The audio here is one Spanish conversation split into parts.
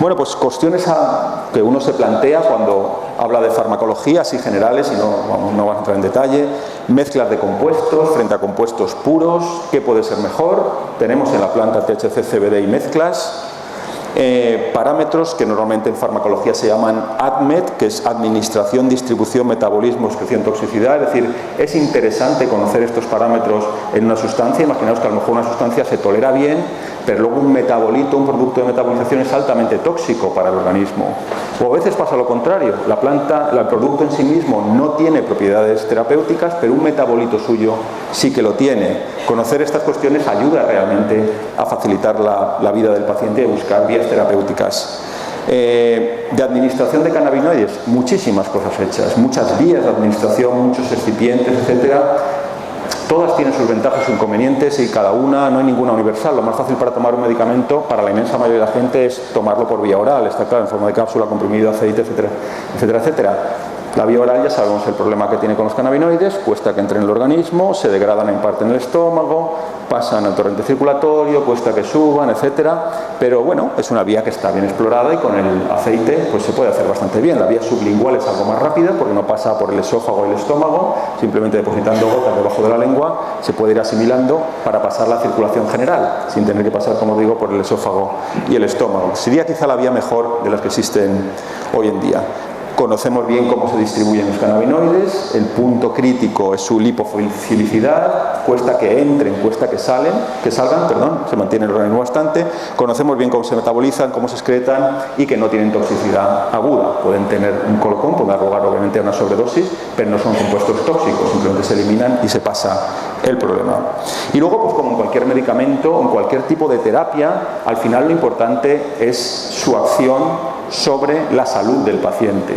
Bueno, pues cuestiones que uno se plantea cuando habla de farmacología, así generales, y no vamos a entrar en detalle. Mezclas de compuestos frente a compuestos puros, ¿qué puede ser mejor? Tenemos en la planta THC, CBD y mezclas. Parámetros que normalmente en farmacología se llaman ADMET, que es administración, distribución, metabolismo, excreción, toxicidad. Es decir, es interesante conocer estos parámetros en una sustancia. Imaginaos que a lo mejor una sustancia se tolera bien, pero luego un metabolito, un producto de metabolización es altamente tóxico para el organismo. O a veces pasa lo contrario, la planta, el producto en sí mismo no tiene propiedades terapéuticas, pero un metabolito suyo sí que lo tiene. Conocer estas cuestiones ayuda realmente a facilitar la vida del paciente y a buscar vías terapéuticas. De administración de cannabinoides, muchísimas cosas hechas, muchas vías de administración, muchos excipientes, etcétera. Todas tienen sus ventajas e inconvenientes y cada una, no hay ninguna universal. Lo más fácil para tomar un medicamento para la inmensa mayoría de la gente es tomarlo por vía oral, está claro, en forma de cápsula, comprimido, aceite, etcétera, etcétera, etcétera. La vía oral ya sabemos el problema que tiene con los cannabinoides, cuesta que entren en el organismo, se degradan en parte en el estómago, pasan al torrente circulatorio, cuesta que suban, etcétera, pero bueno, es una vía que está bien explorada y con el aceite pues se puede hacer bastante bien. La vía sublingual es algo más rápida porque no pasa por el esófago y el estómago, simplemente depositando gotas debajo de la lengua se puede ir asimilando para pasar la circulación general, sin tener que pasar, como digo, por el esófago y el estómago. Sería quizá la vía mejor de las que existen hoy en día. Conocemos bien cómo se distribuyen los cannabinoides, el punto crítico es su lipofilicidad, cuesta que entren, cuesta que salgan, se mantiene el organismo bastante. Conocemos bien cómo se metabolizan, cómo se excretan y que no tienen toxicidad aguda. Pueden tener un colocón, pueden dar lugar obviamente a una sobredosis, pero no son compuestos tóxicos, simplemente se eliminan y se pasa el problema. Y luego, pues como en cualquier medicamento o en cualquier tipo de terapia, al final lo importante es su acción sobre la salud del paciente,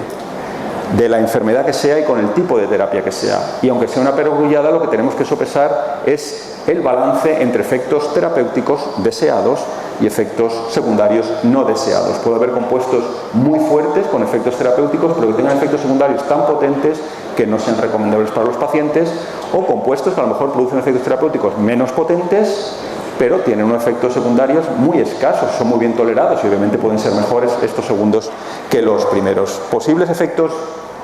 de la enfermedad que sea y con el tipo de terapia que sea. Y aunque sea una perogrullada, lo que tenemos que sopesar es el balance entre efectos terapéuticos deseados y efectos secundarios no deseados. Puede haber compuestos muy fuertes con efectos terapéuticos, pero que tengan efectos secundarios tan potentes que no sean recomendables para los pacientes, o compuestos que a lo mejor producen efectos terapéuticos menos potentes, pero tienen unos efectos secundarios muy escasos, son muy bien tolerados y obviamente pueden ser mejores estos segundos que los primeros. Posibles efectos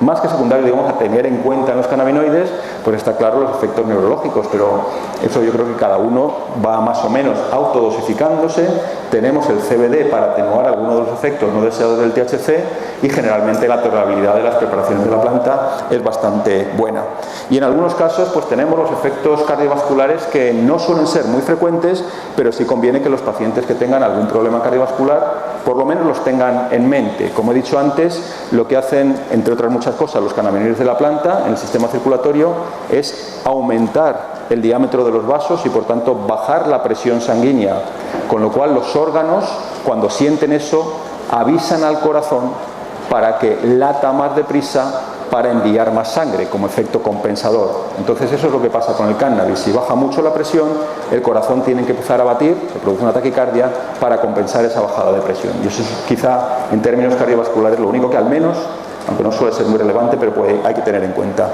más que secundarios, digamos, a tener en cuenta en los cannabinoides, pues está claro los efectos neurológicos, pero eso yo creo que cada uno va más o menos autodosificándose. Tenemos el CBD para atenuar algunos de los efectos no deseados del THC y generalmente la tolerabilidad de las preparaciones de la planta es bastante buena. Y en algunos casos pues tenemos los efectos cardiovasculares que no suelen ser muy frecuentes, pero sí conviene que los pacientes que tengan algún problema cardiovascular por lo menos los tengan en mente. Como he dicho antes, lo que hacen, entre otras muchas cosas, los cannabinoides de la planta en el sistema circulatorio es aumentar el diámetro de los vasos y por tanto bajar la presión sanguínea, con lo cual los órganos, cuando sienten eso, avisan al corazón para que lata más deprisa para enviar más sangre como efecto compensador. Entonces eso es lo que pasa con el cannabis. Si baja mucho la presión, el corazón tiene que empezar a batir, se produce una taquicardia para compensar esa bajada de presión. Y eso es quizá en términos cardiovasculares lo único que al menos, aunque no suele ser muy relevante, pero hay que tener en cuenta.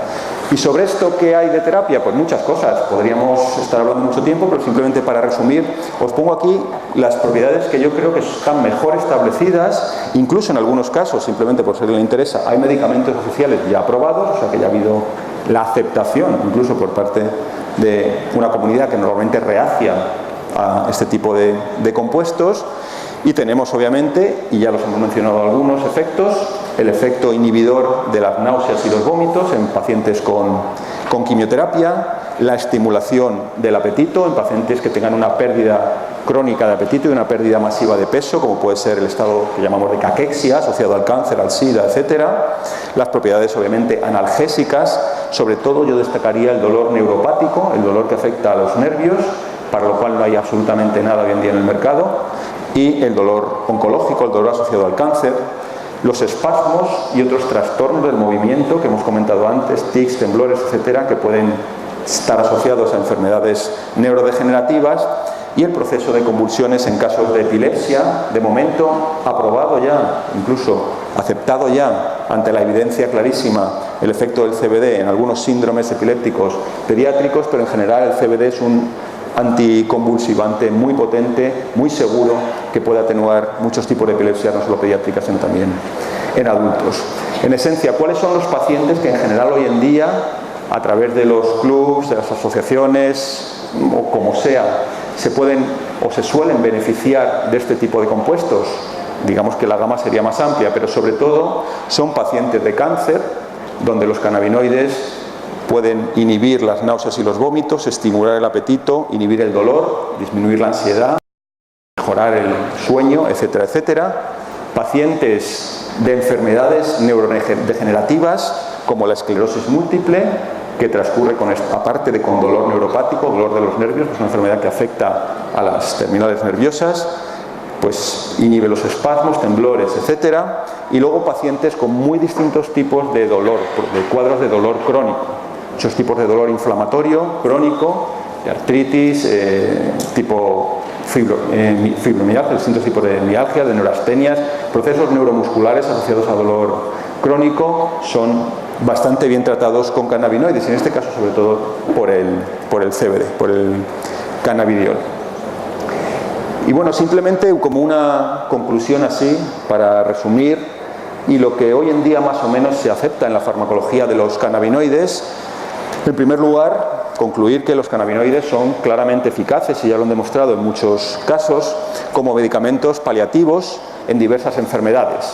Y sobre esto, ¿qué hay de terapia? Pues muchas cosas. Podríamos estar hablando mucho tiempo, pero simplemente para resumir, os pongo aquí las propiedades que yo creo que están mejor establecidas, incluso en algunos casos, simplemente por si le interesa, hay medicamentos oficiales ya aprobados, o sea que ya ha habido la aceptación, incluso por parte de una comunidad que normalmente reacia a este tipo de compuestos. Y tenemos obviamente, y ya los hemos mencionado algunos efectos, el efecto inhibidor de las náuseas y los vómitos en pacientes con quimioterapia, la estimulación del apetito en pacientes que tengan una pérdida crónica de apetito y una pérdida masiva de peso, como puede ser el estado que llamamos de caquexia, asociado al cáncer, al SIDA, etcétera. Las propiedades obviamente analgésicas, sobre todo yo destacaría el dolor neuropático, el dolor que afecta a los nervios, para lo cual no hay absolutamente nada hoy en día en el mercado, y el dolor oncológico, el dolor asociado al cáncer, los espasmos y otros trastornos del movimiento que hemos comentado antes, tics, temblores, etcétera, que pueden estar asociados a enfermedades neurodegenerativas, y el proceso de convulsiones en casos de epilepsia, de momento aprobado ya, incluso aceptado ya ante la evidencia clarísima el efecto del CBD en algunos síndromes epilépticos pediátricos, pero en general el CBD es un anticonvulsivante muy potente, muy seguro, que puede atenuar muchos tipos de epilepsia, no solo pediátricas, sino también en adultos. En esencia, ¿cuáles son los pacientes que en general hoy en día, a través de los clubs, de las asociaciones, o como sea, se pueden o se suelen beneficiar de este tipo de compuestos? Digamos que la gama sería más amplia, pero sobre todo son pacientes de cáncer, donde los cannabinoides pueden inhibir las náuseas y los vómitos, estimular el apetito, inhibir el dolor, disminuir la ansiedad, mejorar el sueño, etcétera, etcétera. Pacientes de enfermedades neurodegenerativas como la esclerosis múltiple, que transcurre aparte de con dolor neuropático, dolor de los nervios, pues una enfermedad que afecta a las terminales nerviosas, pues inhibe los espasmos, temblores, etcétera. Y luego pacientes con muy distintos tipos de dolor, de cuadros de dolor crónico, muchos tipos de dolor inflamatorio, crónico, de artritis, tipo fibromialgia, distintos tipos de mialgia, de neurastenias, procesos neuromusculares asociados a dolor crónico, son bastante bien tratados con cannabinoides, en este caso sobre todo por el CBD, por el cannabidiol. Y bueno, simplemente como una conclusión así, para resumir, y lo que hoy en día más o menos se acepta en la farmacología de los cannabinoides, en primer lugar, concluir que los cannabinoides son claramente eficaces, y ya lo han demostrado en muchos casos, como medicamentos paliativos en diversas enfermedades.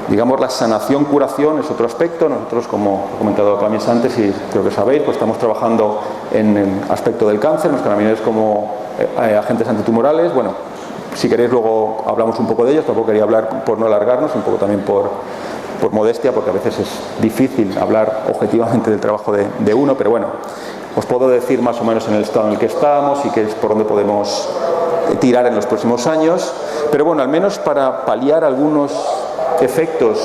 Digamos, la sanación-curación es otro aspecto. Nosotros, como he comentado también antes y creo que sabéis, pues estamos trabajando en el aspecto del cáncer, los cannabinoides como agentes antitumorales. Bueno, si queréis luego hablamos un poco de ellos, tampoco quería hablar por no alargarnos, un poco también por modestia, porque a veces es difícil hablar objetivamente del trabajo de uno, pero bueno, os puedo decir más o menos en el estado en el que estamos y que es por donde podemos tirar en los próximos años, pero bueno, al menos para paliar algunos efectos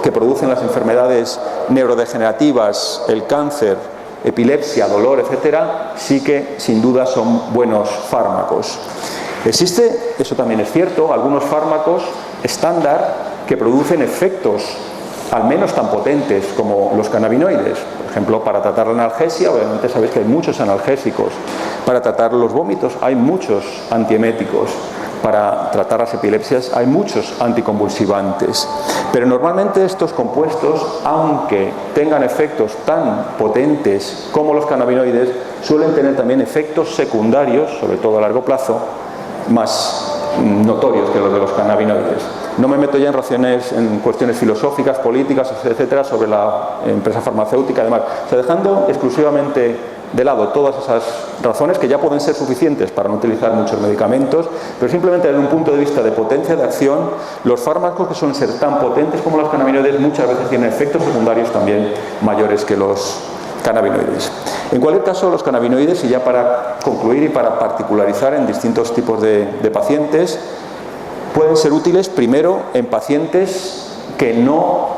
que producen las enfermedades neurodegenerativas, el cáncer, epilepsia, dolor, etcétera, sí que sin duda son buenos fármacos. Existe, eso también es cierto, algunos fármacos estándar que producen efectos al menos tan potentes como los cannabinoides. Por ejemplo, para tratar la analgesia, obviamente sabéis que hay muchos analgésicos. Para tratar los vómitos hay muchos antieméticos. Para tratar las epilepsias hay muchos anticonvulsivantes. Pero normalmente estos compuestos, aunque tengan efectos tan potentes como los cannabinoides, suelen tener también efectos secundarios, sobre todo a largo plazo, más notorios que los de los cannabinoides. No me meto ya en cuestiones filosóficas, políticas, etcétera, sobre la empresa farmacéutica y demás. O sea, dejando exclusivamente de lado todas esas razones que ya pueden ser suficientes para no utilizar muchos medicamentos, pero simplemente desde un punto de vista de potencia de acción, los fármacos que suelen ser tan potentes como los cannabinoides muchas veces tienen efectos secundarios también mayores que los cannabinoides. En cualquier caso, los cannabinoides, y ya para concluir y para particularizar en distintos tipos de pacientes, pueden ser útiles primero en pacientes que no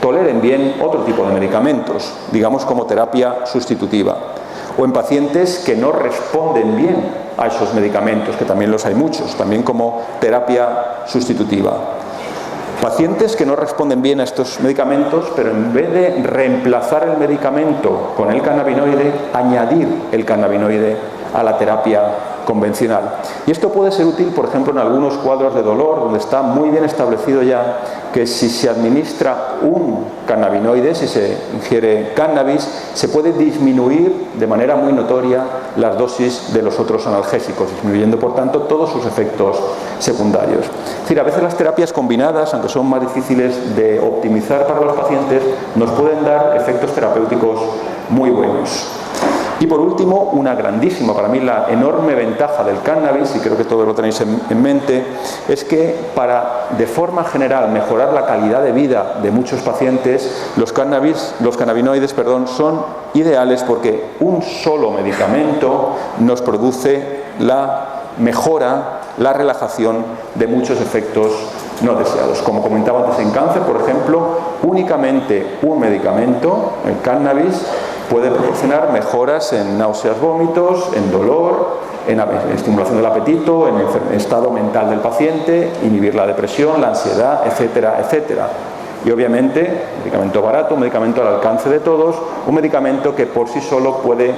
toleren bien otro tipo de medicamentos, digamos como terapia sustitutiva, o en pacientes que no responden bien a esos medicamentos, que también los hay muchos, también como terapia sustitutiva. Pacientes que no responden bien a estos medicamentos, pero en vez de reemplazar el medicamento con el cannabinoide, añadir el cannabinoide a la terapia convencional. Y esto puede ser útil, por ejemplo, en algunos cuadros de dolor, donde está muy bien establecido ya que si se administra un cannabinoide, si se ingiere cannabis, se puede disminuir de manera muy notoria las dosis de los otros analgésicos, disminuyendo, por tanto, todos sus efectos secundarios. Es decir, a veces las terapias combinadas, aunque son más difíciles de optimizar para los pacientes, nos pueden dar efectos terapéuticos muy buenos. Y por último, una grandísima, para mí la enorme ventaja del cannabis, y creo que todos lo tenéis en mente, es que para de forma general mejorar la calidad de vida de muchos pacientes, los cannabinoides son ideales porque un solo medicamento nos produce la mejora, la relajación de muchos efectos no deseados. Como comentaba antes en cáncer, por ejemplo, únicamente un medicamento, el cannabis, puede proporcionar mejoras en náuseas, vómitos, en dolor, en estimulación del apetito, en el estado mental del paciente, inhibir la depresión, la ansiedad, etcétera, etcétera. Y obviamente, un medicamento barato, un medicamento al alcance de todos, un medicamento que por sí solo puede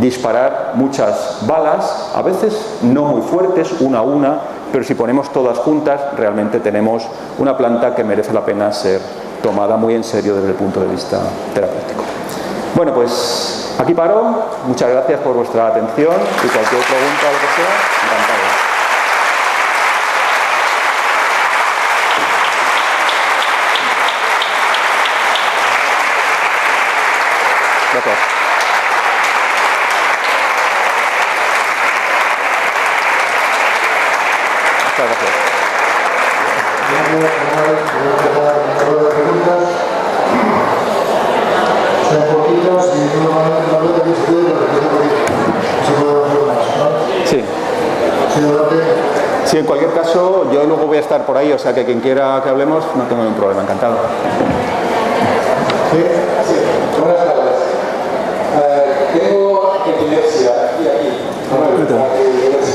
disparar muchas balas, a veces no muy fuertes, una a una, pero si ponemos todas juntas, realmente tenemos una planta que merece la pena ser tomada muy en serio desde el punto de vista terapéutico. Bueno, pues aquí paro. Muchas gracias por vuestra atención y cualquier pregunta o lo que sea, encantado. Gracias. Muchas gracias. Sí. Sí, en cualquier caso, yo luego voy a estar por ahí, o sea que quien quiera que hablemos, no tengo ningún problema, encantado. Sí, buenas tardes. Tengo epilepsia aquí.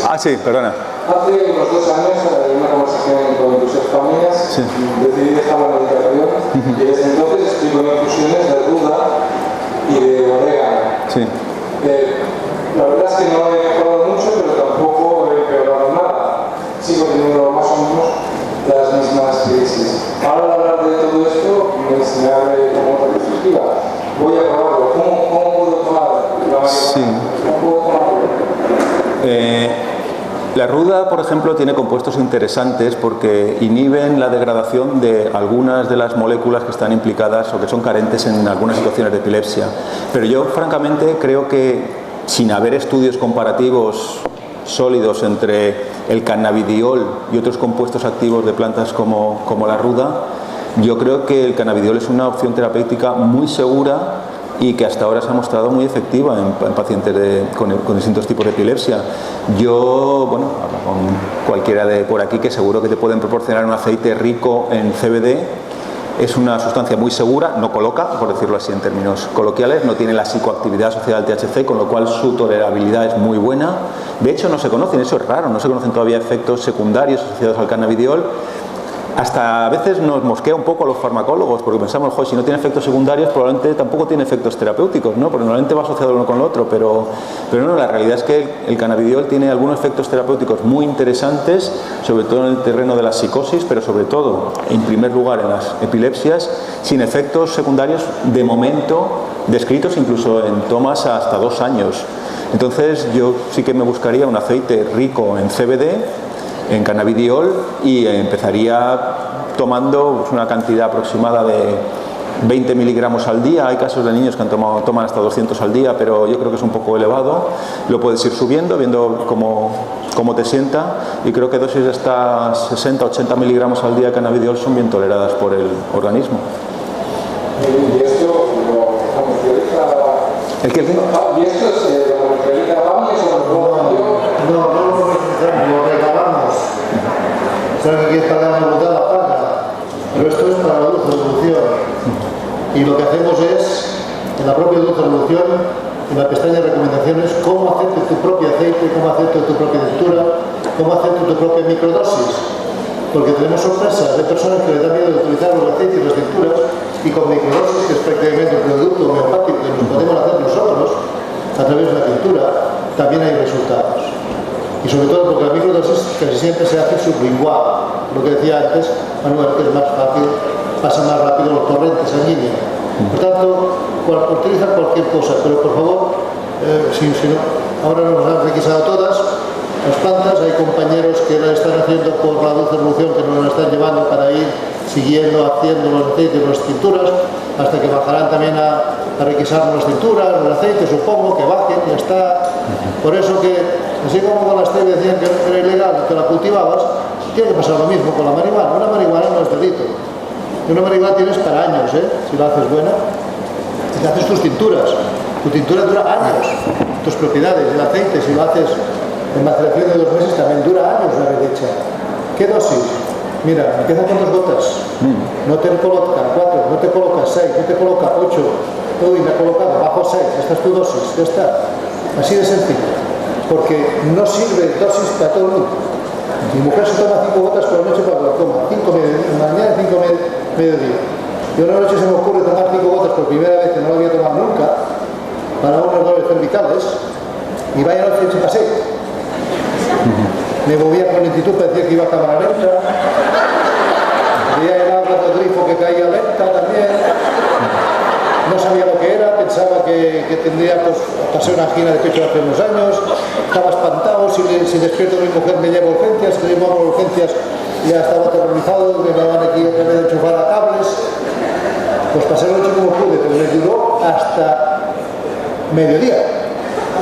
Ah, sí, perdona. Hace unos 2 años, en una conversación con tus familias, Sí. decidí dejar la medicación y desde entonces estoy con infusiones de ruda y de orégano. Sí. La verdad es que no he mejorado mucho, pero tampoco he empeorado nada. Sigo teniendo más o menos las mismas crisis. Ahora, al hablar de todo esto, me abre como otra perspectiva. Voy a probarlo. ¿Cómo puedo tomar la marihuana? Sí. ¿Cómo puedo tomarlo? La ruda, por ejemplo, tiene compuestos interesantes porque inhiben la degradación de algunas de las moléculas que están implicadas o que son carentes en algunas situaciones de epilepsia. Pero yo, francamente, creo que sin haber estudios comparativos sólidos entre el cannabidiol y otros compuestos activos de plantas como la ruda, yo creo que el cannabidiol es una opción terapéutica muy segura y que hasta ahora se ha mostrado muy efectiva en pacientes con distintos tipos de epilepsia. Yo, bueno, hablo con cualquiera de por aquí que seguro que te pueden proporcionar un aceite rico en CBD. Es una sustancia muy segura, no coloca, por decirlo así en términos coloquiales, no tiene la psicoactividad asociada al THC, con lo cual su tolerabilidad es muy buena. De hecho, no se conocen, eso es raro, no se conocen todavía efectos secundarios asociados al cannabidiol. Hasta a veces nos mosquea un poco a los farmacólogos porque pensamos, joder, si no tiene efectos secundarios probablemente tampoco tiene efectos terapéuticos, ¿no? Porque normalmente va asociado uno con lo otro, pero no, la realidad es que el cannabidiol tiene algunos efectos terapéuticos muy interesantes, sobre todo en el terreno de la psicosis, pero sobre todo, en primer lugar, en las epilepsias, sin efectos secundarios de momento descritos incluso en tomas hasta 2 años. Entonces yo sí que me buscaría un aceite rico en CBD, en cannabidiol, y empezaría tomando una cantidad aproximada de 20 miligramos al día. Hay casos de niños que toman hasta 200 al día, pero yo creo que es un poco elevado. Lo puedes ir subiendo, viendo cómo te sienta, y creo que dosis de hasta 60-80 miligramos al día de cannabidiol son bien toleradas por el organismo. ¿Y esto lo comercializa? ¿El qué? ¿Y esto lo comercializa Bamis o No, lo regalamos. Sabes que quieres pagar una botada, paga. Pero esto es para la dulce revolución. Y lo que hacemos es, en la propia dulce revolución, en la pestaña de recomendaciones, cómo hacerte tu propio aceite, cómo hacerte tu propia tintura, cómo hacerte tu propia microdosis. Porque tenemos sorpresas de personas que les da miedo de utilizar los aceites y las tinturas, y con microdosis, que es prácticamente un producto homeopático que nos podemos hacer nosotros a través de la tintura, también hay resultados. Y sobre todo porque la microdosis casi siempre se hace sublingual, lo que decía antes Manuel, que es más fácil, pasa más rápido los torrentes sanguíneos. Por tanto, utiliza cualquier cosa, pero por favor, si no, ahora nos han requisado todas las plantas, hay compañeros que la están haciendo por la dulce revolución, que nos la están llevando para ir siguiendo, haciendo los aceites y las tinturas, hasta que bajarán también a requisar las tinturas, los aceites, supongo, que bajen, ya está. Por eso que, así como con la stevia decían que era ilegal, que la cultivabas, tiene que pasar lo mismo con la marihuana. Una marihuana no es delito. Y una marihuana tienes para años, si la haces buena. Y te haces tus tinturas. Tu tintura dura años. Tus propiedades, el aceite, si lo haces en maceración de 2 meses, también dura años una vez hecha. ¿Qué dosis? Mira, empieza con 2 gotas. No te coloca 4, no te coloca 6, no te coloca 8. Uy, me ha colocado bajo 6, esta es tu dosis, ya está. Así de sencillo. Porque no sirve dosis para todo el mundo. Mi mujer se toma 5 gotas por la noche para la coma, 5 mañana, 5 mediodía. Y una noche se me ocurre tomar 5 gotas por primera vez, que no lo había tomado nunca, para unos dolores cervicales y vaya noche que pasé. Me movía con lentitud, parecía que iba a cámara lenta. Veía el agua del grifo que caía lenta también. No sabía lo que era, pensaba que tendría pues, pasé una angina de pecho hace unos años. Estaba espantado, si despierto mi mujer me lleva a urgencias, si le llevamos a urgencias ya estaba aterrorizado, me van aquí otra vez a enchufar a cables. Pues pasé la noche como pude, pero me duró hasta mediodía.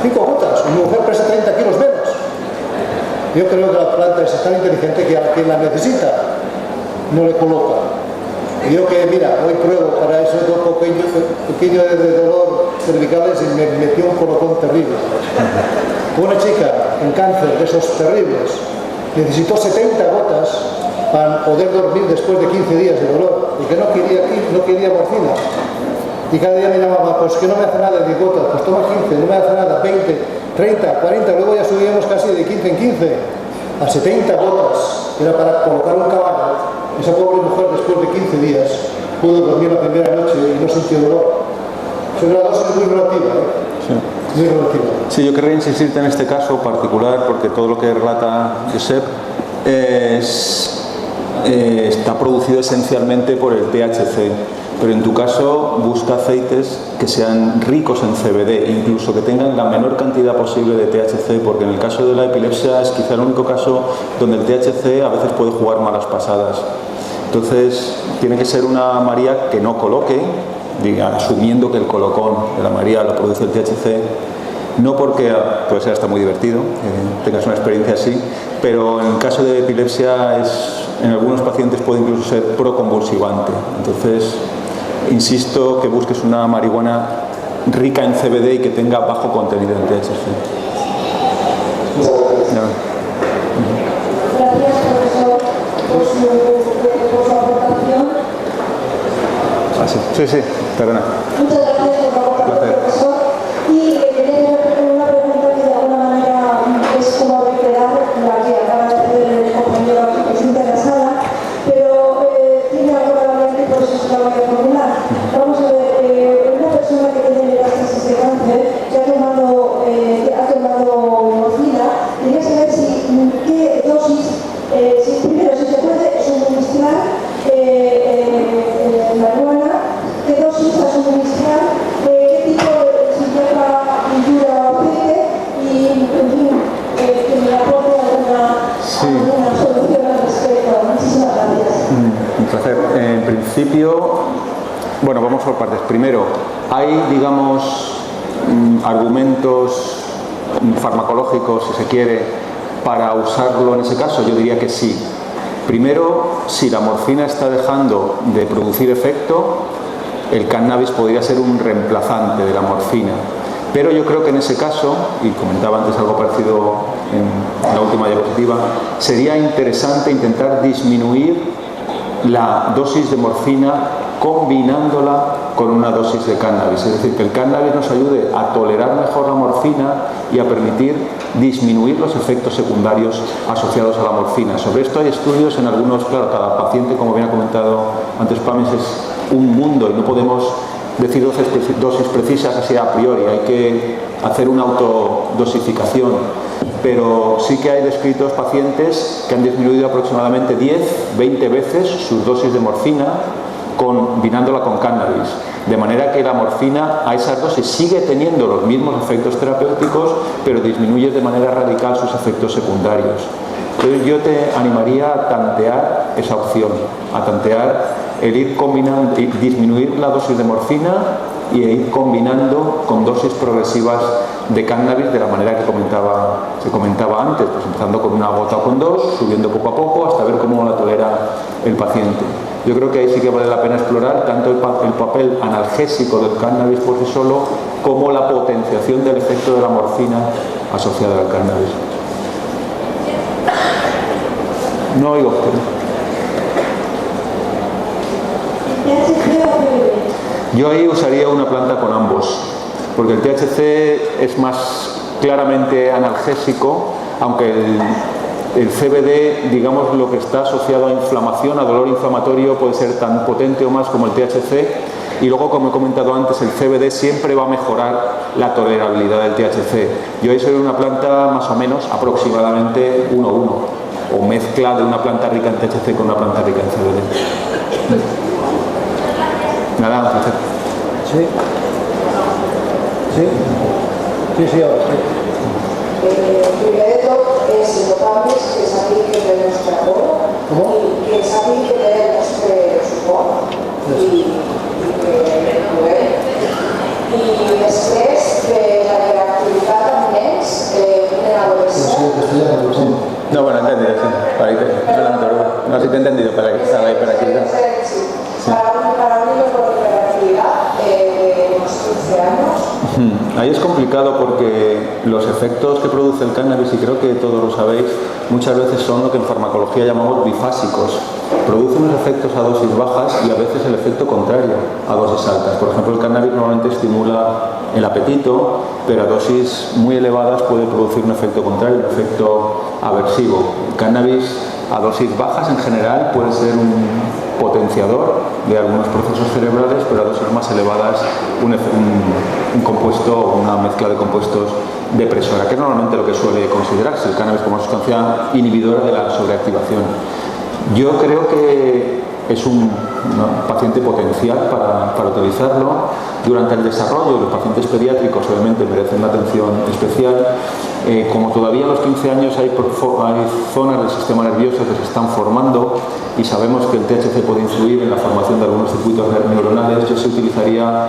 5 gotas, mi mujer pesa 30 kilos menos. Yo creo que la planta es tan inteligente que a quien la necesita no le coloca. Y yo que, mira, hoy pruebo para eso pequeño de dolor cervicales y me metió un colocón terrible. Una chica con cáncer de esos terribles necesitó 70 gotas para poder dormir después de 15 días de dolor, porque no quería morfina. Y cada día me llamaba, pues que no me hace nada de gotas, pues toma 15, no me hace nada, 20, 30, 40, luego ya subíamos casi de 15 en 15 a 70 gotas, era para colocar un caballo. Esa pobre mujer después de 15 días pudo dormir la primera noche y no sintió dolor. Es una dosis muy relativa, Sí. Muy relativa. Sí, yo querría insistirte en este caso particular porque todo lo que relata Josep está producido esencialmente por el THC. Pero en tu caso busca aceites que sean ricos en CBD, incluso que tengan la menor cantidad posible de THC, porque en el caso de la epilepsia es quizá el único caso donde el THC a veces puede jugar malas pasadas. Entonces tiene que ser una María que no coloque, asumiendo que el colocón de la María lo produce el THC, no porque puede ser hasta muy divertido, tengas una experiencia así, pero en el caso de epilepsia en algunos pacientes puede incluso ser proconvulsivante. Entonces insisto que busques una marihuana rica en CBD y que tenga bajo contenido en THC. Gracias, profesor, por su aportación. Sí, perdona. Muchas gracias por la aportación, profesor. Y quería hacer una pregunta que de alguna manera es como reiterar la que acaba de hacer el compañero presente en la sala, pero tiene alguna variante y por eso se la voy a formular. Vamos a ver, una persona que tiene metástasis de cáncer que ha tomado morfina, quería saber qué dosis, primero si se puede suministrar marihuana, qué dosis a suministrar, qué tipo de si lleva pintura o aceite y, en fin, que me aporte alguna solución al respecto. Muchísimas gracias. Un placer. En principio, bueno, vamos por partes. Primero, hay, digamos, argumentos farmacológicos, si se quiere, para usarlo en ese caso. Yo diría que sí. Primero, si la morfina está dejando de producir efecto, el cannabis podría ser un reemplazante de la morfina. Pero yo creo que en ese caso, y comentaba antes algo parecido en la última diapositiva, sería interesante intentar disminuir la dosis de morfina combinándola con una dosis de cannabis. Es decir, que el cannabis nos ayude a tolerar mejor la morfina y a permitir disminuir los efectos secundarios asociados a la morfina. Sobre esto hay estudios en algunos, claro, cada paciente, como bien ha comentado antes Pamis, es un mundo y no podemos decir dosis precisas así a priori, hay que hacer una autodosificación, pero sí que hay descritos pacientes que han disminuido aproximadamente 10-20 veces sus dosis de morfina combinándola con cannabis, de manera que la morfina a esas dosis sigue teniendo los mismos efectos terapéuticos, pero disminuye de manera radical sus efectos secundarios. Entonces yo te animaría a tantear esa opción, a tantear el ir combinando, disminuir la dosis de morfina y ir combinando con dosis progresivas de cannabis de la manera que se comentaba antes, pues empezando con una gota o con dos, subiendo poco a poco hasta ver cómo la tolera el paciente. Yo creo que ahí sí que vale la pena explorar tanto el papel analgésico del cannabis por sí solo como la potenciación del efecto de la morfina asociada al cannabis. No oigo. Yo ahí usaría una planta con ambos, porque el THC es más claramente analgésico, aunque el CBD, digamos, lo que está asociado a inflamación, a dolor inflamatorio, puede ser tan potente o más como el THC, y luego, como he comentado antes, el CBD siempre va a mejorar la tolerabilidad del THC. Yo ahí soy una planta más o menos aproximadamente 1:1, o mezcla de una planta rica en THC con una planta rica en CBD. Nada, un placer. Sí. Sí. Sí, sí, ahora sí. Primero de todo, es notable que es aplique de nuestro apoyo, y que es aplique de nuestro suport y després de la reactivitat amb nens en adolescents. No, bueno, entendido, sí. No, sí te he entendido, para que estaba ahí, para que... Sí. Para un niño con hiperactividad de unos 15 años. Ahí es complicado porque los efectos que produce el cannabis, y creo que todos lo sabéis, muchas veces son lo que en farmacología llamamos bifásicos. Produce unos efectos a dosis bajas y a veces el efecto contrario a dosis altas. Por ejemplo, el cannabis normalmente estimula el apetito, pero a dosis muy elevadas puede producir un efecto contrario, un efecto aversivo. El cannabis a dosis bajas en general puede ser un potenciador de algunos procesos cerebrales, pero a dosis más elevadas un compuesto o una mezcla de compuestos depresora, que es normalmente lo que suele considerarse el cannabis como sustancia inhibidora de la sobreactivación. Yo creo que es un paciente potencial para utilizarlo. Durante el desarrollo, los pacientes pediátricos obviamente merecen una atención especial. Como todavía a los 15 años hay zonas del sistema nervioso que se están formando y sabemos que el THC puede influir en la formación de algunos circuitos neuronales, yo se utilizaría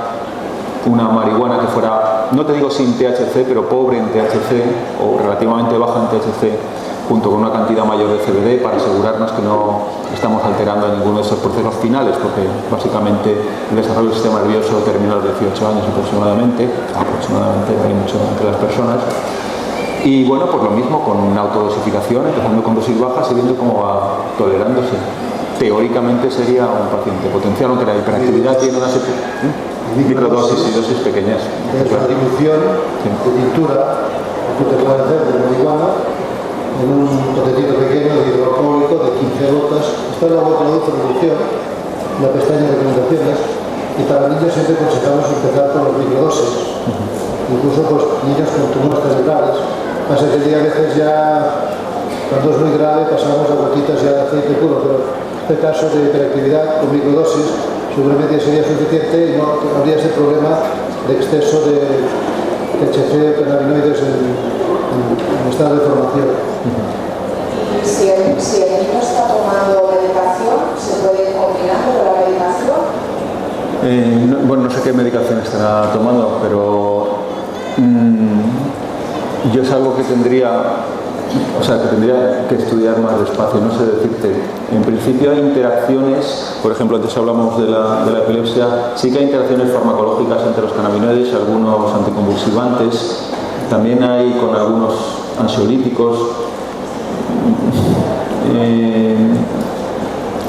una marihuana que fuera, no te digo sin THC, pero pobre en THC o relativamente baja en THC, junto con una cantidad mayor de CBD para asegurarnos que no estamos alterando ninguno de esos procesos finales, porque básicamente el desarrollo del sistema nervioso termina a los 18 años aproximadamente, hay mucho entre las personas. Y bueno, pues lo mismo con una autodosificación, empezando con dosis bajas y viendo cómo va tolerándose. Teóricamente sería un paciente potencial, aunque la hiperactividad tiene una microdosis y dosis pequeñas. Es la dilución de tintura que te puede hacer de marihuana en un potecito pequeño de hidroalcohólico de 15 gotas. Está en la web de dilución, en la pestaña de recomendaciones, y para niños siempre aconsejamos empezar con las microdosis. Incluso pues, niños con tumores cerebrales. Pasa que a veces ya, cuando es muy grave, pasamos a gotitas ya de aceite puro, pero en este caso de hiperactividad con microdosis seguramente sería suficiente y no habría ese problema de exceso de THC o cannabinoides en estado de formación. Y si el niño está tomando medicación, ¿se puede combinar con la medicación? Bueno, no sé qué medicación estará tomando, pero yo es algo que tendría que estudiar más despacio, no sé decirte. En principio hay interacciones, por ejemplo, antes hablamos de la epilepsia, sí que hay interacciones farmacológicas entre los cannabinoides y algunos anticonvulsivantes, también hay con algunos ansiolíticos.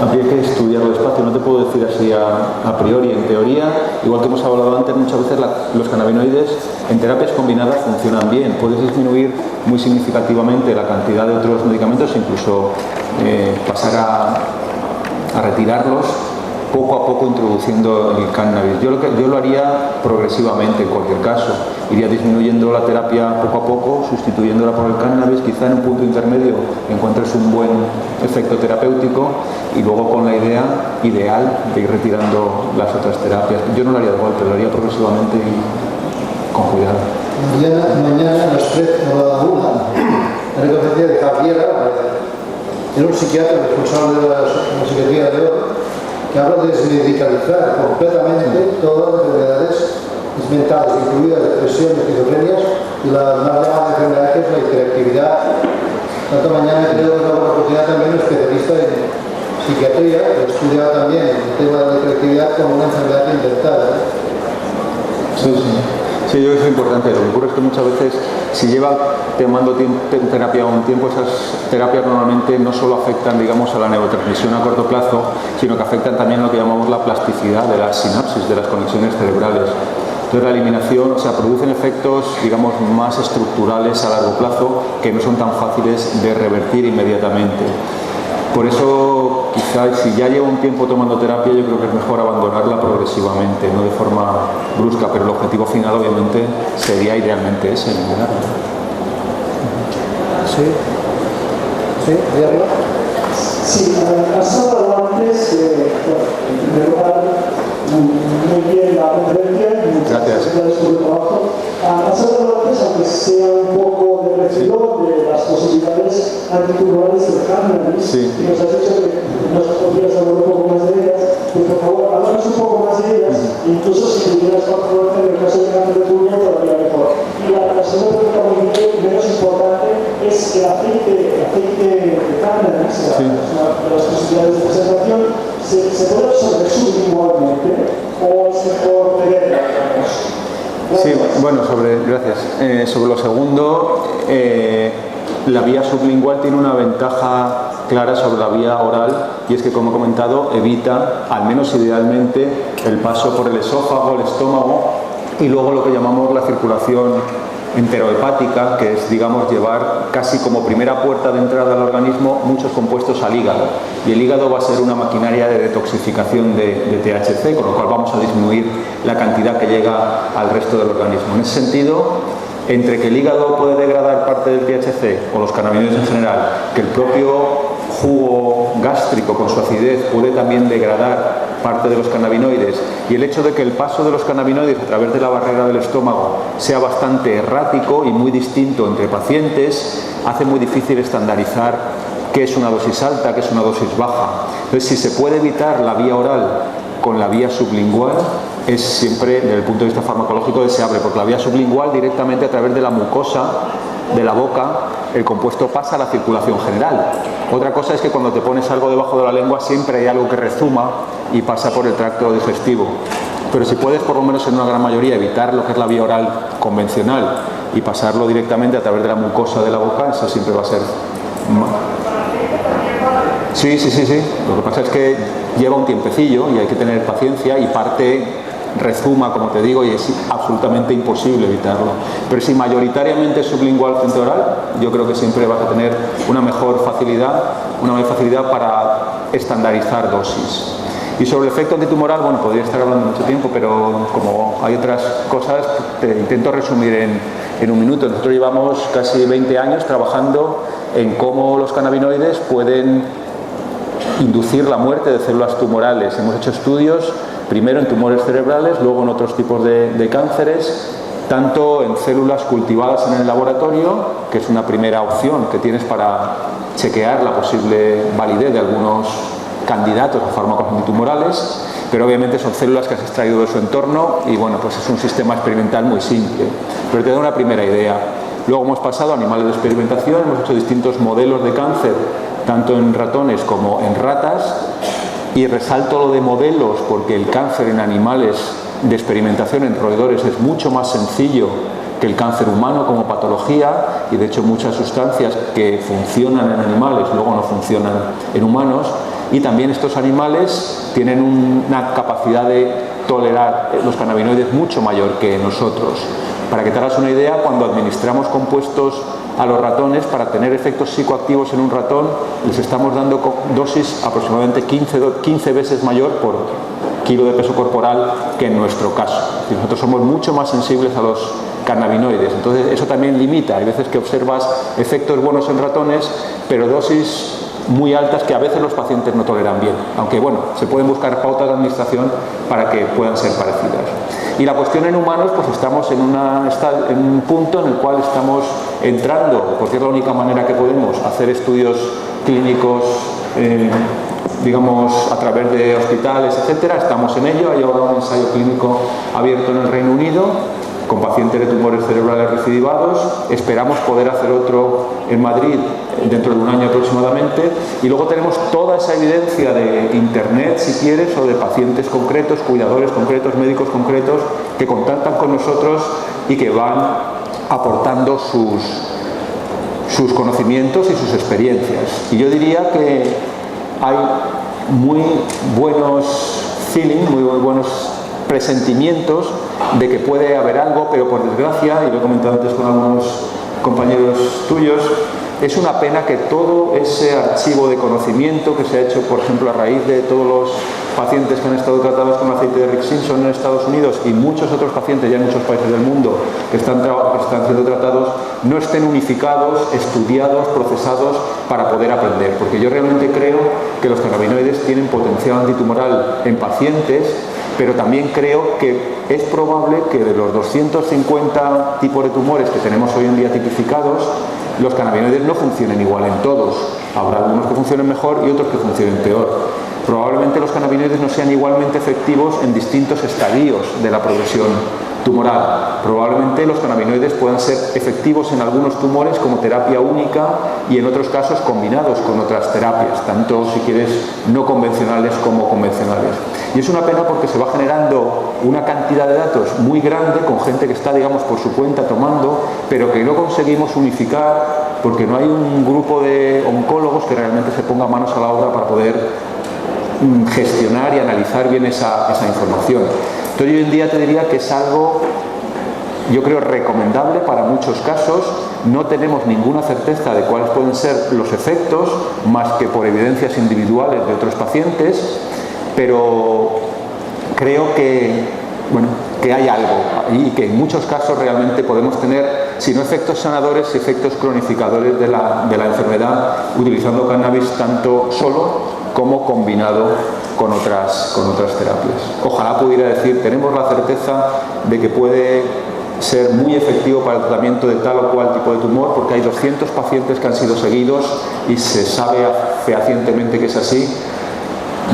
Habría que estudiarlo despacio, no te puedo decir así a priori. En teoría, igual que hemos hablado antes, muchas veces los cannabinoides en terapias combinadas funcionan bien. Puedes disminuir muy significativamente la cantidad de otros medicamentos, incluso pasar a retirarlos poco a poco introduciendo el cannabis. Yo lo haría progresivamente en cualquier caso. Iría disminuyendo la terapia poco a poco, sustituyéndola por el cannabis, quizá en un punto intermedio encuentres un buen efecto terapéutico y luego con la idea ideal de ir retirando las otras terapias. Yo no lo haría de golpe, lo haría progresivamente y con cuidado. Mañana a las 3 o a la 1, en la conferencia de Javiera, era un psiquiatra responsable de la Secretaría de Oro, que habla de desmedicalizar completamente todas las enfermedades mentales, incluidas depresión, esquizofrenias y la más llamada enfermedad que es la hiperactividad. Tanto mañana creo que es una oportunidad también un especialista en psiquiatría, que estudia también el tema de la hiperactividad como una enfermedad inventada. Sí, sí. Sí, yo creo que es importante. Lo que ocurre es que muchas veces, si lleva tomando terapia un tiempo, esas terapias normalmente no solo afectan, digamos, a la neurotransmisión a corto plazo, sino que afectan también a lo que llamamos la plasticidad de las sinapsis, de las conexiones cerebrales. Entonces la eliminación, o sea, producen efectos, digamos, más estructurales a largo plazo que no son tan fáciles de revertir inmediatamente. Por eso, quizás, si ya lleva un tiempo tomando terapia, yo creo que es mejor abandonarla progresivamente, no de forma brusca, pero el objetivo final, obviamente, sería idealmente ese, eliminarla. Sí. Sí, ¿de arriba? Sí, has hablado antes, en primer lugar, muy bien la conferencia y muchas gracias por el trabajo. Has hablado antes, aunque sea un poco de reflexión, de las posibilidades antitumorales del cannabis, sí. Y nos has dicho que nos podrías hablar un poco más de ellas, pues por favor, háblanos un poco más de ellas, incluso si tuvieras por en el caso de cáncer de pulmón, todavía mejor. Y la segunda pregunta, muy menos importante, es el aceite de cannabis, sí. Una de las posibilidades de preservación, ¿se puede absorber sublingualmente o es mejor beberla? Sí, bueno, gracias. Sobre lo segundo, la vía sublingual tiene una ventaja clara sobre la vía oral, y es que, como he comentado, evita, al menos idealmente, el paso por el esófago, el estómago y luego lo que llamamos la circulación enterohepática, que es, digamos, llevar casi como primera puerta de entrada al organismo muchos compuestos al hígado, y el hígado va a ser una maquinaria de detoxificación de THC, con lo cual vamos a disminuir la cantidad que llega al resto del organismo. En ese sentido, entre que el hígado puede degradar parte del THC o los cannabinoides en general, que el propio jugo gástrico con su acidez puede también degradar parte de los cannabinoides, y el hecho de que el paso de los cannabinoides a través de la barrera del estómago sea bastante errático y muy distinto entre pacientes, hace muy difícil estandarizar qué es una dosis alta, qué es una dosis baja. Entonces, si se puede evitar la vía oral con la vía sublingual, es siempre, desde el punto de vista farmacológico, deseable, porque la vía sublingual, directamente a través de la mucosa de la boca, el compuesto pasa a la circulación general. Otra cosa es que cuando te pones algo debajo de la lengua siempre hay algo que rezuma y pasa por el tracto digestivo. Pero si puedes, por lo menos en una gran mayoría, evitar lo que es la vía oral convencional y pasarlo directamente a través de la mucosa de la boca, eso siempre va a ser... Sí. Lo que pasa es que lleva un tiempecillo y hay que tener paciencia, y parte rezuma, como te digo, y es absolutamente imposible evitarlo. Pero si mayoritariamente es sublingual frente oral, yo creo que siempre vas a tener una mayor facilidad para estandarizar dosis. Y sobre el efecto antitumoral, bueno, podría estar hablando mucho tiempo, pero como hay otras cosas, te intento resumir en un minuto. Nosotros llevamos casi 20 años trabajando en cómo los cannabinoides pueden inducir la muerte de células tumorales. Hemos hecho estudios primero en tumores cerebrales, luego en otros tipos de cánceres, tanto en células cultivadas en el laboratorio, que es una primera opción que tienes para chequear la posible validez de algunos candidatos a fármacos antitumorales, pero obviamente son células que has extraído de su entorno y, bueno, pues es un sistema experimental muy simple, pero te da una primera idea. Luego hemos pasado a animales de experimentación, hemos hecho distintos modelos de cáncer, tanto en ratones como en ratas, y resalto lo de modelos porque el cáncer en animales de experimentación, en roedores, es mucho más sencillo que el cáncer humano como patología, y de hecho muchas sustancias que funcionan en animales luego no funcionan en humanos, y también estos animales tienen una capacidad de tolerar los cannabinoides mucho mayor que nosotros. Para que te hagas una idea, cuando administramos compuestos a los ratones, para tener efectos psicoactivos en un ratón, les estamos dando dosis aproximadamente 15 veces mayor por kilo de peso corporal que en nuestro caso. Y nosotros somos mucho más sensibles a los cannabinoides, entonces eso también limita. Hay veces que observas efectos buenos en ratones, pero dosis muy altas que a veces los pacientes no toleran bien, aunque bueno, se pueden buscar pautas de administración para que puedan ser parecidas. Y la cuestión en humanos, pues estamos en un punto en el cual estamos entrando, porque es la única manera que podemos hacer estudios clínicos, digamos, a través de hospitales, etcétera. Estamos en ello. Hay ahora un ensayo clínico abierto en el Reino Unido con pacientes de tumores cerebrales recidivados. Esperamos poder hacer otro en Madrid dentro de un año aproximadamente, y luego tenemos toda esa evidencia de internet, si quieres, o de pacientes concretos, cuidadores concretos, médicos concretos que contactan con nosotros y que van aportando sus conocimientos y sus experiencias. Y yo diría que hay muy buenos feelings, muy buenos presentimientos de que puede haber algo, pero por desgracia, y lo he comentado antes con algunos compañeros tuyos, Es una pena que todo ese archivo de conocimiento que se ha hecho, por ejemplo, a raíz de todos los pacientes que han estado tratados con aceite de Rick Simpson en Estados Unidos y muchos otros pacientes ya en muchos países del mundo que están siendo tratados, no estén unificados, estudiados, procesados para poder aprender. Porque yo realmente creo que los cannabinoides tienen potencial antitumoral en pacientes, pero también creo que es probable que de los 250 tipos de tumores que tenemos hoy en día tipificados, los cannabinoides no funcionen igual en todos. Habrá algunos que funcionen mejor y otros que funcionen peor. Probablemente los cannabinoides no sean igualmente efectivos en distintos estadios de la progresión tumoral. Probablemente los cannabinoides puedan ser efectivos en algunos tumores como terapia única y en otros casos combinados con otras terapias, tanto si quieres no convencionales como convencionales. Y es una pena porque se va generando una cantidad de datos muy grande con gente que está, digamos, por su cuenta tomando, pero que no conseguimos unificar porque no hay un grupo de oncólogos que realmente se ponga manos a la obra para poder gestionar y analizar bien esa información. Entonces yo hoy en día te diría que es algo, yo creo, recomendable para muchos casos. No tenemos ninguna certeza de cuáles pueden ser los efectos, más que por evidencias individuales de otros pacientes, pero creo que, bueno, que hay algo y que en muchos casos realmente podemos tener, si no efectos sanadores, efectos cronificadores de la enfermedad, utilizando cannabis tanto solo como combinado con otras terapias. Ojalá pudiera decir, tenemos la certeza de que puede ser muy efectivo para el tratamiento de tal o cual tipo de tumor, porque hay 200 pacientes que han sido seguidos y se sabe fehacientemente que es así.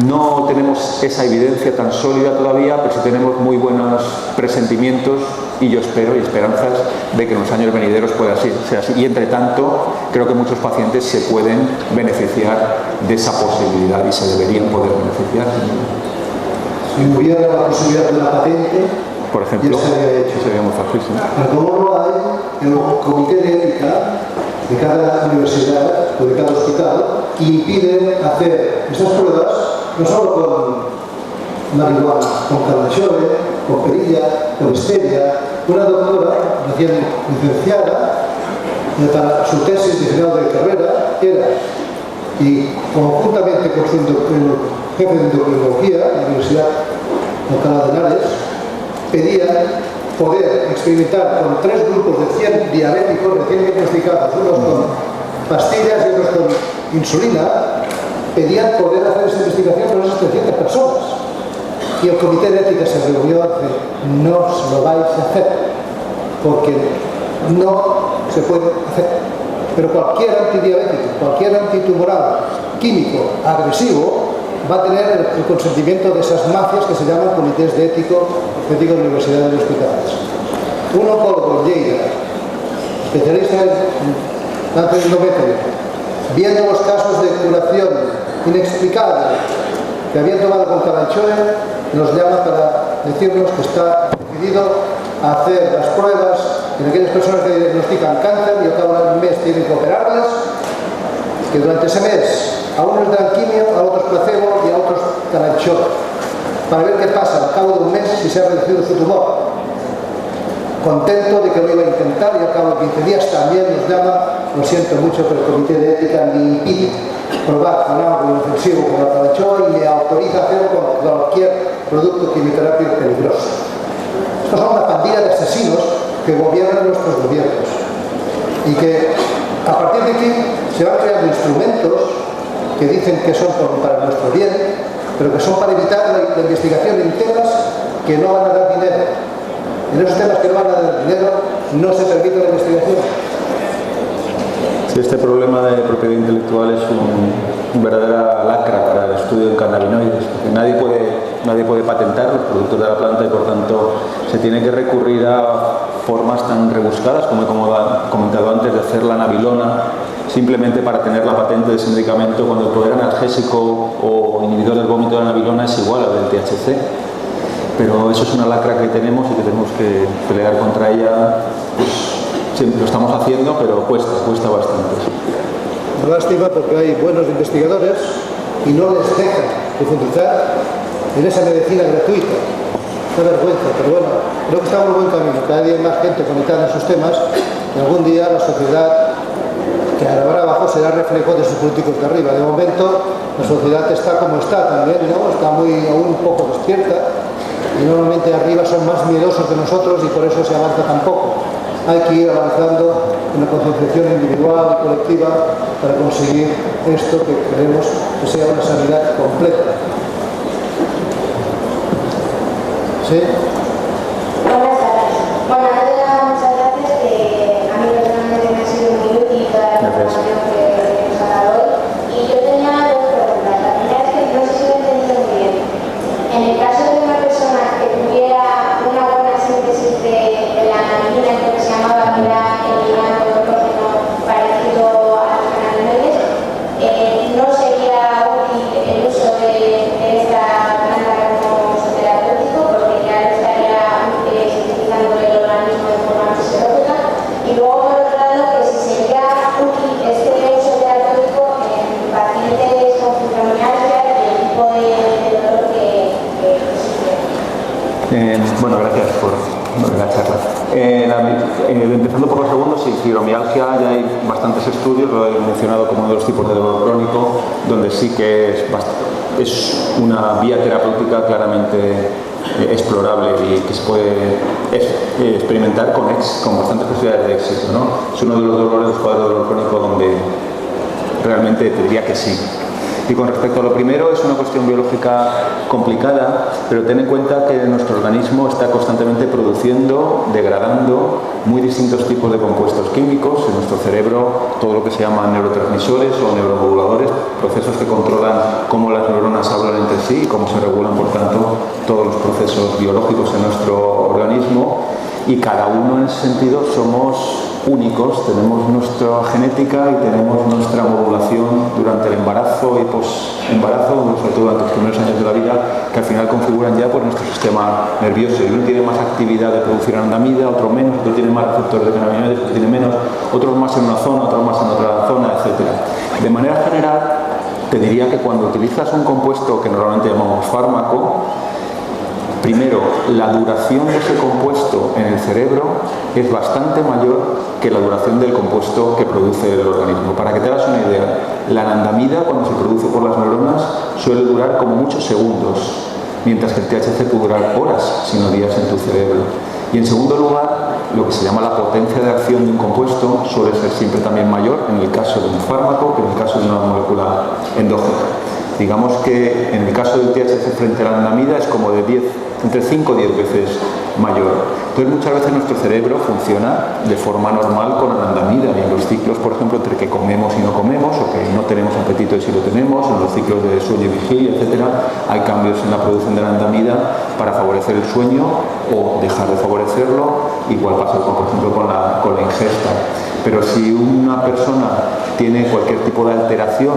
No tenemos esa evidencia tan sólida todavía, pero sí tenemos muy buenos presentimientos y yo espero y esperanzas de que en los años venideros pueda ser así. Y entre tanto, creo que muchos pacientes se pueden beneficiar de esa posibilidad y se deberían poder beneficiar. Si hubiera la posibilidad de una patente, por ejemplo, ya se había hecho. Sería muy fácil, sí. Pero como no hay, el comité de ética de cada universidad o de cada hospital impide hacer estas pruebas no solo con marihuana, con calachore, con perilla, con stevia. Una doctora recién licenciada para su tesis de final de carrera era, y conjuntamente con su jefe de endocrinología de la Universidad Alcalá de Henares, pedían poder experimentar con 3 grupos de 100 diabéticos recién diagnosticados, unos con pastillas y otros con insulina. Pedían poder hacer esta investigación con esas 300 personas. Y el comité de ética se reunió y dice, no se lo vais a hacer, porque no se puede hacer. Pero cualquier antidiabético, cualquier antitumoral, químico, agresivo, va a tener el consentimiento de esas mafias que se llaman comités de éticos de universidades y hospitales. Un oncólogo en Lleida, especialista en antiendométrio, viendo los casos de curación inexplicable que habían tomado con Calanchoe, nos llama para decirnos que está decidido a hacer las pruebas en aquellas personas que diagnostican cáncer y al cabo de un mes tienen que operarlas, que durante ese mes a unos les dan quimio, a otros placebo y a otros Calanchoe, para ver qué pasa al cabo de un mes si se ha reducido su tumor. Contento de que lo iba a intentar y al cabo de 15 días también nos llama, lo siento mucho, pero el comité de ética me impide probar con algo inofensivo como la Calanchoe y me autoriza a hacerlo con cualquier producto quimioterapia peligroso. Estos son una pandilla de asesinos que gobiernan nuestros gobiernos y que a partir de aquí se van creando instrumentos que dicen que son para nuestro bien, pero que son para evitar la investigación en temas que no van a dar dinero. En esos temas que no van a dar dinero no se permite la investigación. Sí, este problema de propiedad intelectual es un verdadera lacra para el estudio de cannabinoides, porque nadie puede patentar los productos de la planta y por tanto se tiene que recurrir a formas tan rebuscadas como he comentado antes de hacer la nabilona simplemente para tener la patente de ese medicamento cuando el poder analgésico o inhibidor del vómito de la nabilona es igual al del THC. Pero eso es una lacra que tenemos y que tenemos que pelear contra ella. Pues, sí, lo estamos haciendo, pero cuesta bastante. Lástima porque hay buenos investigadores y no les dejan profundizar en esa medicina gratuita. Una vergüenza, pero bueno, creo que estamos en buen camino. Cada día hay más gente conectada en esos temas y algún día la sociedad, que que habrá abajo será reflejo de sus políticos de arriba. De momento, la sociedad está como está también, ¿no? Está aún un poco despierta, y normalmente arriba son más miedosos que nosotros y por eso se avanza tan poco. Hay que ir avanzando en la concienciación individual y colectiva para conseguir esto que queremos que sea una sanidad completa. ¿Sí? Buenas tardes. Bueno, muchas gracias, que a mí personalmente me ha sido muy útil toda la información que nos ha dado hoy. Y yo tenía dos preguntas. La primera es que no sé si lo he entendido muy bien. En el caso de una persona que tuviera una buena síntesis de la anandamida, que se llamaba, que era eliminando hidrógeno parecido a los cannabinoides, no sería útil el uso de esta planta como uso terapéutico, porque ya lo estaría sintetizando el organismo de forma fisiológica. Y luego, por otro lado, que si sería útil este uso terapéutico en pacientes con fibromialgia y el tipo de dolor que existe. Bueno, gracias por la charla. Empezando por lo segundo, sí, fibromialgia, ya hay bastantes estudios, lo he mencionado como uno de los tipos de dolor crónico, donde sí que es una vía terapéutica claramente explorable y que se puede experimentar con bastantes posibilidades de éxito, ¿no? Es uno de los dolores, los cuadros de dolor crónico donde realmente te diría que sí. Y con respecto a lo primero, es una cuestión biológica complicada, pero ten en cuenta que nuestro organismo está constantemente produciendo, degradando muy distintos tipos de compuestos químicos. En nuestro cerebro, todo lo que se llama neurotransmisores o neuromoduladores, procesos que controlan cómo las neuronas hablan entre sí y cómo se regulan, por tanto, todos los procesos biológicos en nuestro organismo. Y cada uno, en ese sentido, somos únicos, tenemos nuestra genética y tenemos nuestra modulación durante el embarazo y posembarazo, sobre todo durante los primeros años de la vida, que al final configuran ya pues, nuestro sistema nervioso. Y uno tiene más actividad de producir anandamida, otro menos, otro tiene más receptores de cannabinoides, otro tiene menos, otros más en una zona, otros más en otra zona, etc. De manera general, te diría que cuando utilizas un compuesto que normalmente llamamos fármaco, primero, la duración de ese compuesto en el cerebro es bastante mayor que la duración del compuesto que produce el organismo. Para que te hagas una idea, la anandamida, cuando se produce por las neuronas, suele durar como muchos segundos, mientras que el THC puede durar horas, sino días en tu cerebro. Y en segundo lugar, lo que se llama la potencia de acción de un compuesto suele ser siempre también mayor en el caso de un fármaco que en el caso de una molécula endógena. Digamos que en el caso del THC frente a la anandamida es como de entre 5 o 10 veces mayor. Entonces muchas veces nuestro cerebro funciona de forma normal con anandamida, y en los ciclos, por ejemplo, entre que comemos y no comemos, o que no tenemos apetito y si lo tenemos, en los ciclos de sueño y vigilia, etcétera, hay cambios en la producción de anandamida para favorecer el sueño o dejar de favorecerlo. Igual pasa, por ejemplo, con la ingesta. Pero si una persona tiene cualquier tipo de alteración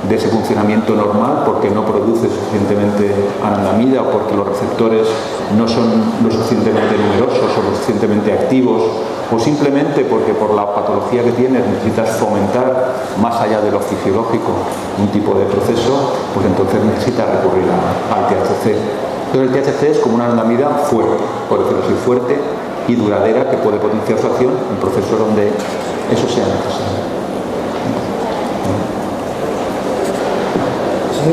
de ese funcionamiento normal porque no produce suficientemente anandamida o porque los receptores no son lo suficientemente numerosos o lo suficientemente activos, o simplemente porque por la patología que tienes necesitas fomentar más allá de lo fisiológico un tipo de proceso, pues entonces necesitas recurrir al THC. Entonces el THC es como una anandamida fuerte, por decirlo así, fuerte y duradera, que puede potenciar su acción en procesos donde eso sea necesario. ¿Sí?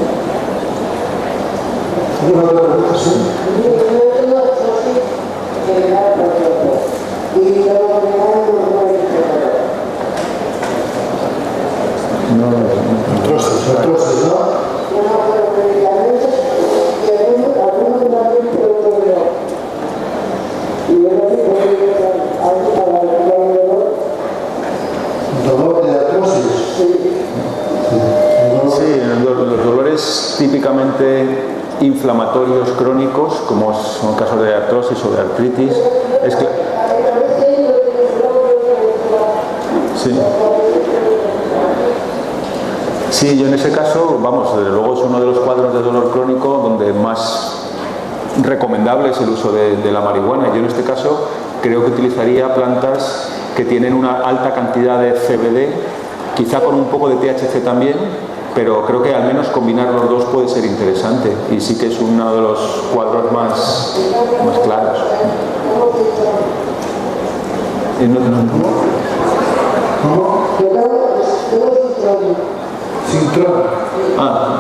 ¿Alguna otra pregunta? ¿Sí? Trozos, ¿no? ¿Dolor de artrosis? Sí, los dolores típicamente inflamatorios crónicos, como son casos de artrosis o de artritis, es que... Sí, yo en ese caso, vamos, desde luego es uno de los cuadros de dolor crónico donde más recomendable es el uso de la marihuana. Yo en este caso creo que utilizaría plantas que tienen una alta cantidad de CBD, quizá con un poco de THC también, pero creo que al menos combinar los dos puede ser interesante y sí que es uno de los cuadros más claros. ¿Cómo? Sintrón. Ah,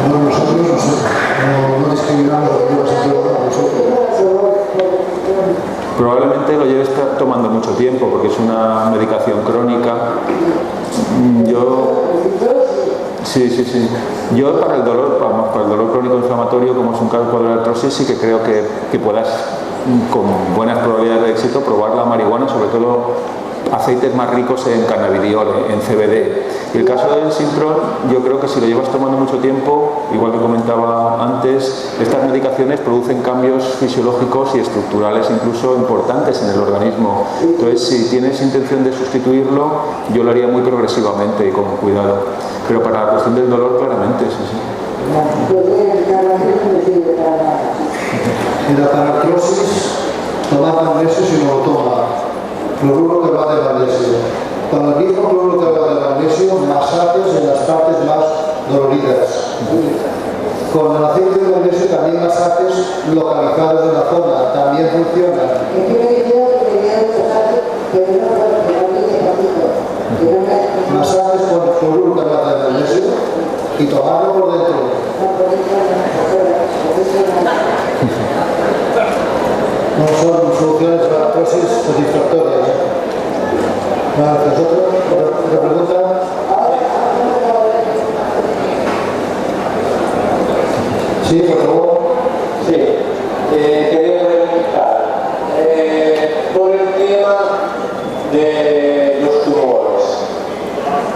Bueno, nosotros no sé, no discriminamos lo que lleva Sintrón nosotros. probablemente lo lleve tomando mucho tiempo porque es una medicación crónica. Sí. Yo para el dolor crónico inflamatorio, como es un cuadro de artrosis, sí que creo que puedas, con buenas probabilidades de éxito, probar la marihuana, sobre todo aceites más ricos en cannabidiol, en CBD. Y el caso del Sintrón, yo creo que si lo llevas tomando mucho tiempo, igual que comentaba antes, estas medicaciones producen cambios fisiológicos y estructurales incluso importantes en el organismo. Entonces, si tienes intención de sustituirlo, yo lo haría muy progresivamente y con cuidado. Pero para la cuestión del dolor, claramente, sí. Mira, para artrosis, tomar magnesio si no lo toma. Cloruro que va de magnesio. Con el mismo cloruro que va de magnesio, masajes en las partes más doloridas. Con el aceite de magnesio también masajes localizados en la zona, también funcionan. Masajes con cloruro que va de magnesio y tomarlo por dentro. No son soluciones para artrosis satisfactorias. ¿Otra pregunta? Sí, por favor. Sí, quería preguntar por el tema de los tumores.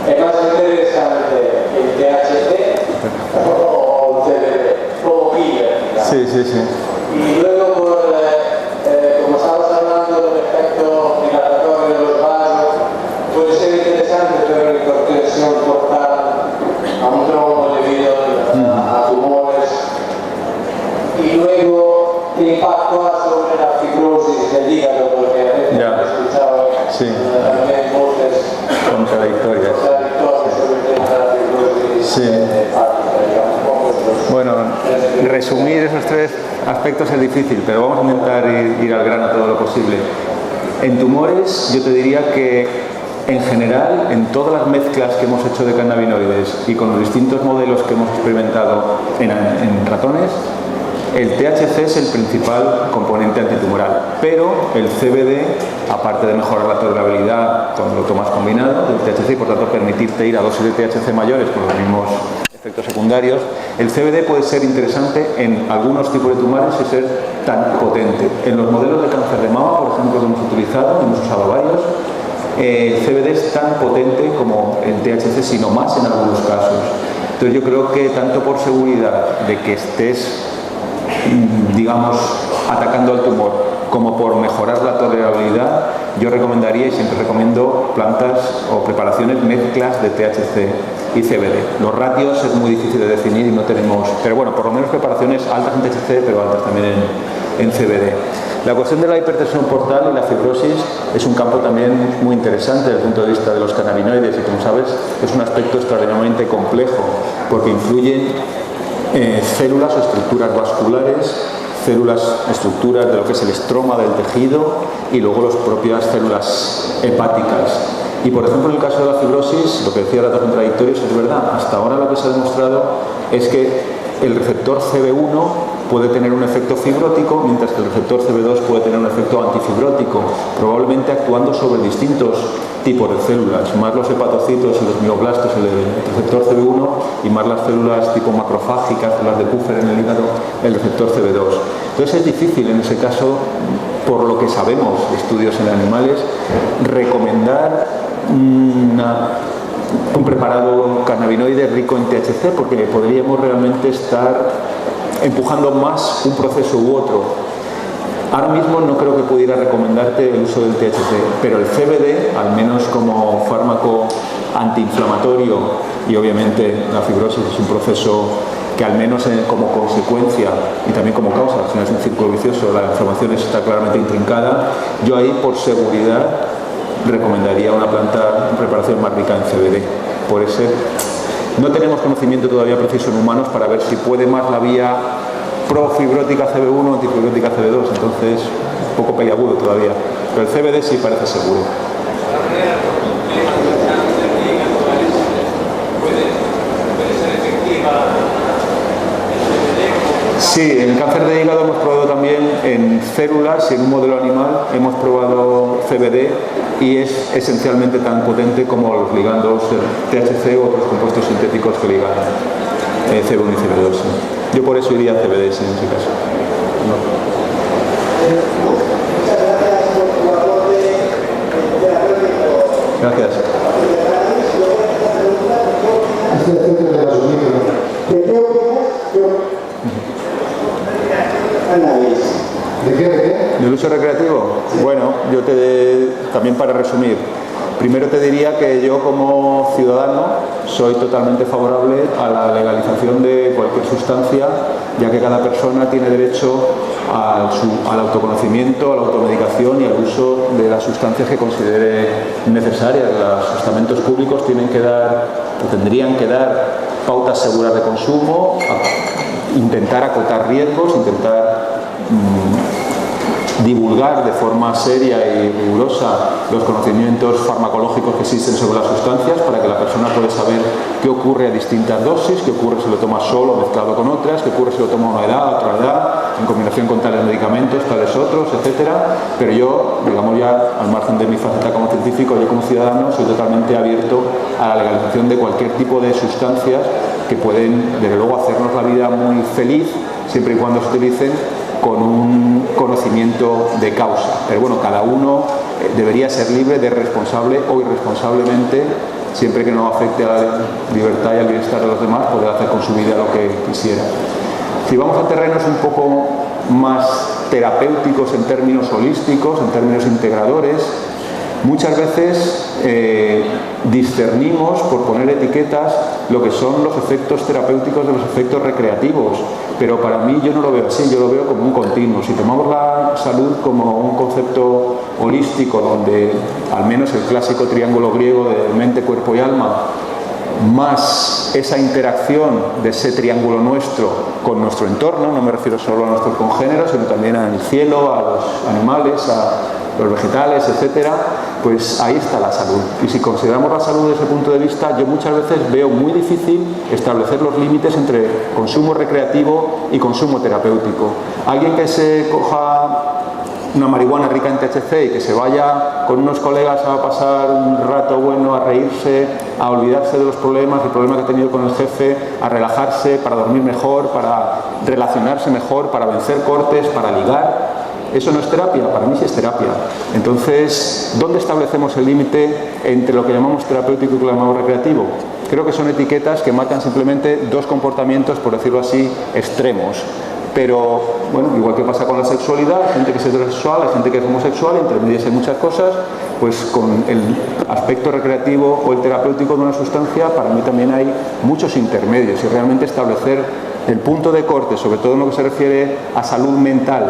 ¿Es más interesante el THC o el CBD? Como killer, digamos. Sí. Y luego, como estabas hablando del efecto dilatatorio de los vasos, puede ser interesante ver la hipertensión cortar a un trombo debido a tumores. Y luego, ¿qué impacto ha sobre la fibrosis del hígado? Porque a veces he escuchado también voces Contradictorias. sobre el tema de la fibrosis hepática, digamos, un poco estos. Bueno, resumir esos tres aspectos es difícil, pero vamos a intentar ir al grano todo lo posible. En tumores, yo te diría que en general, en todas las mezclas que hemos hecho de cannabinoides y con los distintos modelos que hemos experimentado en ratones, el THC es el principal componente antitumoral, pero el CBD, aparte de mejorar la tolerabilidad cuando lo tomas combinado del THC y por tanto permitirte ir a dosis de THC mayores con los mismos efectos secundarios, el CBD puede ser interesante en algunos tipos de tumores y ser tan potente. En los modelos de cáncer de mama, por ejemplo, que hemos utilizado, hemos usado varios, el CBD es tan potente como el THC, sino más en algunos casos. Entonces yo creo que tanto por seguridad de que estés, digamos, atacando al tumor, como por mejorar la tolerabilidad, yo recomendaría y siempre recomiendo plantas o preparaciones mezclas de THC y CBD. Los ratios es muy difícil de definir y no tenemos, pero bueno, por lo menos preparaciones altas en THC, pero altas también en CBD. La cuestión de la hipertensión portal y la fibrosis es un campo también muy interesante desde el punto de vista de los cannabinoides y, como sabes, es un aspecto extraordinariamente complejo porque influyen células o estructuras vasculares, estructuras de lo que es el estroma del tejido y luego las propias células hepáticas. Y por ejemplo, en el caso de la fibrosis, lo que decía datos contradictorios es verdad. Hasta ahora lo que se ha demostrado es que el receptor CB1 puede tener un efecto fibrótico, mientras que el receptor CB2 puede tener un efecto antifibrótico, probablemente actuando sobre distintos tipos de células, más los hepatocitos y los mioblastos, el receptor CB1, y más las células tipo macrofágicas, las de Puffer en el hígado, el receptor CB2. Entonces es difícil en ese caso, por lo que sabemos de estudios en animales, recomendar un preparado cannabinoide rico en THC, porque podríamos realmente estar empujando más un proceso u otro. Ahora mismo no creo que pudiera recomendarte el uso del THC, pero el CBD, al menos como fármaco antiinflamatorio, y obviamente la fibrosis es un proceso que al menos como consecuencia y también como causa, al final es un círculo vicioso, la inflamación está claramente intrincada, yo ahí por seguridad recomendaría una preparación más rica en CBD. Por ese, no tenemos conocimiento todavía preciso en humanos para ver si puede más la vía profibrótica CB1 o antifibrótica CB2, entonces un poco peliagudo todavía, pero el CBD sí parece seguro. Sí, en el cáncer de hígado hemos probado también en células y en un modelo animal hemos probado CBD y es esencialmente tan potente como los ligandos THC u otros compuestos sintéticos que ligan CB1 y CB2. Yo por eso iría a CBD en ese caso. No. Gracias. ¿De qué? ¿Del uso recreativo? Bueno, yo también para resumir, primero te diría que yo como ciudadano soy totalmente favorable a la legalización de cualquier sustancia, ya que cada persona tiene derecho al autoconocimiento, a la automedicación y al uso de las sustancias que considere necesarias. Los estamentos públicos tienen que dar, o tendrían que dar, pautas seguras de consumo, intentar acotar riesgos, intentar divulgar de forma seria y rigurosa los conocimientos farmacológicos que existen sobre las sustancias para que la persona pueda saber qué ocurre a distintas dosis, qué ocurre si lo toma solo mezclado con otras, qué ocurre si lo toma a una edad, a otra edad, en combinación con tales medicamentos, tales otros, etcétera. Pero yo, digamos ya, al margen de mi faceta como científico, yo como ciudadano soy totalmente abierto a la legalización de cualquier tipo de sustancias que pueden, desde luego, hacernos la vida muy feliz, siempre y cuando se utilicen con un conocimiento de causa. Pero bueno, cada uno debería ser libre de responsable o irresponsablemente, siempre que no afecte a la libertad y al bienestar de los demás, poder hacer con su vida lo que quisiera. Si vamos a terrenos un poco más terapéuticos en términos holísticos, en términos integradores, muchas veces discernimos, por poner etiquetas, lo que son los efectos terapéuticos de los efectos recreativos, pero para mí yo no lo veo así, yo lo veo como un continuo. Si tomamos la salud como un concepto holístico, donde al menos el clásico triángulo griego de mente, cuerpo y alma, más esa interacción de ese triángulo nuestro con nuestro entorno, no me refiero solo a nuestros congéneros, sino también al cielo, a los animales, a los vegetales, etcétera, pues ahí está la salud. Y si consideramos la salud desde ese punto de vista, yo muchas veces veo muy difícil establecer los límites entre consumo recreativo y consumo terapéutico. Alguien que se coja una marihuana rica en THC y que se vaya con unos colegas a pasar un rato bueno, a reírse, a olvidarse de los problemas, el problema que ha tenido con el jefe, a relajarse, para dormir mejor, para relacionarse mejor, para vencer cortes, para ligar. ¿Eso no es terapia? Para mí sí es terapia. Entonces, ¿dónde establecemos el límite entre lo que llamamos terapéutico y lo que llamamos recreativo? Creo que son etiquetas que marcan simplemente dos comportamientos, por decirlo así, extremos. Pero, bueno, igual que pasa con la sexualidad, hay gente que es heterosexual, hay gente que es homosexual, entre medias hay muchas cosas, pues con el aspecto recreativo o el terapéutico de una sustancia, para mí también hay muchos intermedios, y realmente establecer el punto de corte, sobre todo en lo que se refiere a salud mental,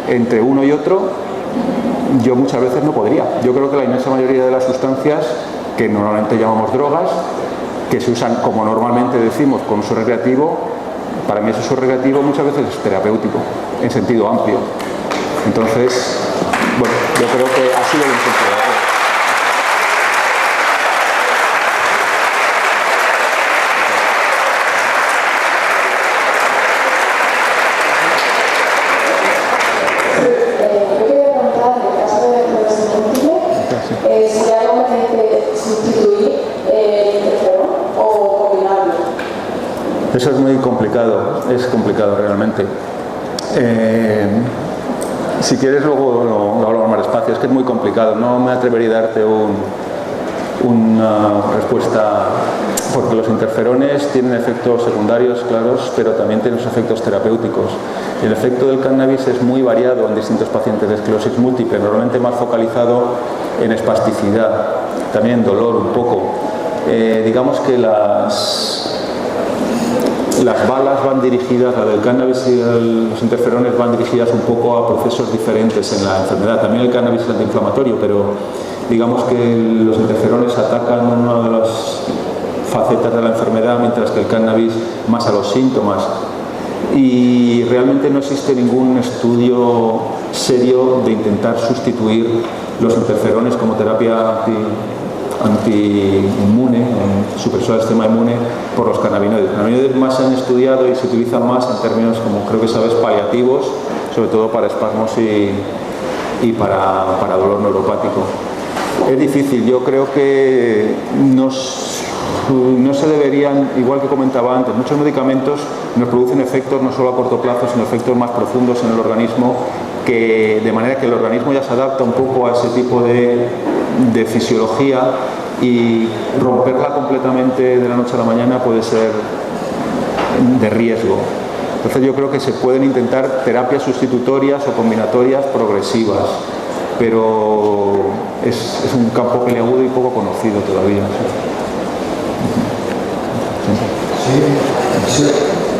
entre uno y otro, yo muchas veces no podría. Yo creo que la inmensa mayoría de las sustancias que normalmente llamamos drogas, que se usan como normalmente decimos con uso recreativo, para mí ese uso recreativo muchas veces es terapéutico, en sentido amplio. Entonces, bueno, yo creo que ha sido bien considerado. Eso es muy complicado, es complicado realmente. Si quieres luego lo hablamos más despacio, es que es muy complicado, no me atrevería a darte una respuesta, porque los interferones tienen efectos secundarios claros, pero también tienen sus efectos terapéuticos. El efecto del cannabis es muy variado en distintos pacientes de esclerosis múltiple, normalmente más focalizado en espasticidad, también en dolor un poco. Digamos que las balas van dirigidas, la del cannabis y los interferones van dirigidas un poco a procesos diferentes en la enfermedad. También el cannabis es antiinflamatorio, pero digamos que los interferones atacan una de las facetas de la enfermedad, mientras que el cannabis más a los síntomas. Y realmente no existe ningún estudio serio de intentar sustituir los interferones como terapia antiinmune, supresor del sistema inmune por los cannabinoides. Los cannabinoides más se han estudiado y se utilizan más en términos, como creo que sabes, paliativos, sobre todo para espasmos y para dolor neuropático. Es difícil, yo creo que no se deberían, igual que comentaba antes, muchos medicamentos nos producen efectos no solo a corto plazo, sino efectos más profundos en el organismo, de manera que el organismo ya se adapta un poco a ese tipo de fisiología, y romperla completamente de la noche a la mañana puede ser de riesgo. Entonces yo creo que se pueden intentar terapias sustitutorias o combinatorias progresivas, pero es un campo peliagudo y poco conocido todavía. Sí.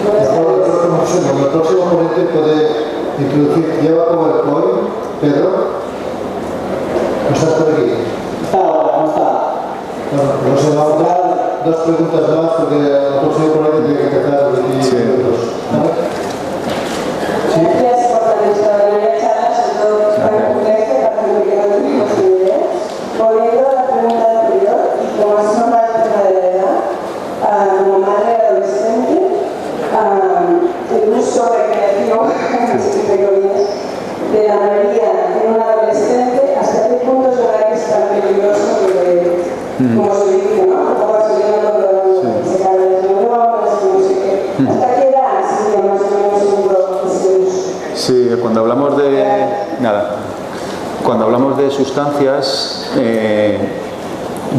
El próximo ponente puede introducir, lleva PowerPoint, Pedro. ¿No estás por aquí? No está. No se va a dar dos preguntas más porque el próximo ponente tiene que empezar en 10 minutos. Gracias por la extraordinaria charla, sobre todo tan compleja, para que no tuvimos ni idea. Volviendo a la pregunta anterior, y como es normal el tema de la edad, como madre adolescente, el uso recreativo, entre comillas, de la mayoría en un adolescente, ¿hasta qué punto es verdad que es tan peligroso como se dice, ¿no? Un poco siguiendo cuando se cae de las neuronas y no sé qué. ¿Hasta qué edad sería más o menos seguro ese uso? Sí, cuando hablamos de sustancias,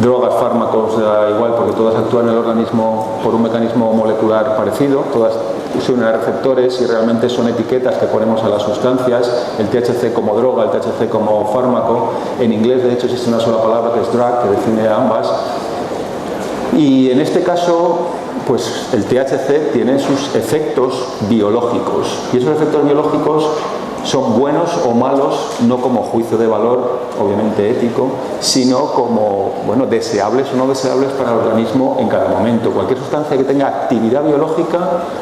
drogas, fármacos, da igual, porque todas actúan en el organismo por un mecanismo molecular parecido, todas se unen a receptores y realmente son etiquetas que ponemos a las sustancias, el THC como droga, el THC como fármaco. En inglés, de hecho, existe una sola palabra que es drug, que define a ambas. Y en este caso, pues el THC tiene sus efectos biológicos, y esos efectos biológicos son buenos o malos, no como juicio de valor, obviamente ético, sino como, bueno, deseables o no deseables para el organismo en cada momento. Cualquier sustancia que tenga actividad biológica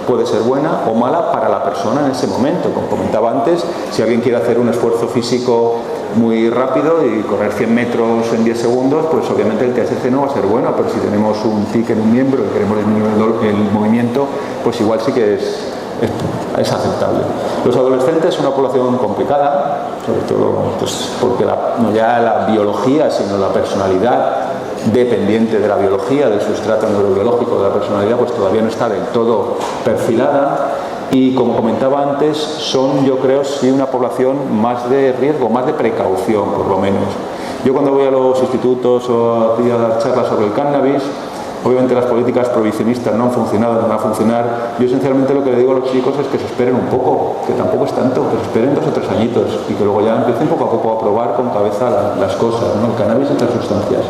puede ser buena o mala para la persona en ese momento. Como comentaba antes, si alguien quiere hacer un esfuerzo físico muy rápido y correr 100 metros en 10 segundos, pues obviamente el THC no va a ser bueno, pero si tenemos un tic en un miembro y queremos disminuir el movimiento, pues igual sí que es aceptable. Los adolescentes son una población complicada, sobre todo pues, porque no ya la biología, sino la personalidad dependiente de la biología, del sustrato neurobiológico de la personalidad, pues todavía no está del todo perfilada. Y como comentaba antes, son, yo creo, sí una población más de riesgo, más de precaución, por lo menos. Yo cuando voy a los institutos o a dar charlas sobre el cannabis, obviamente las políticas prohibicionistas no han funcionado, no van a funcionar. Yo esencialmente lo que le digo a los chicos es que se esperen un poco, que tampoco es tanto, que se esperen 2 o 3 añitos y que luego ya empiecen poco a poco a probar con cabeza las cosas, ¿no? El cannabis y otras sustancias.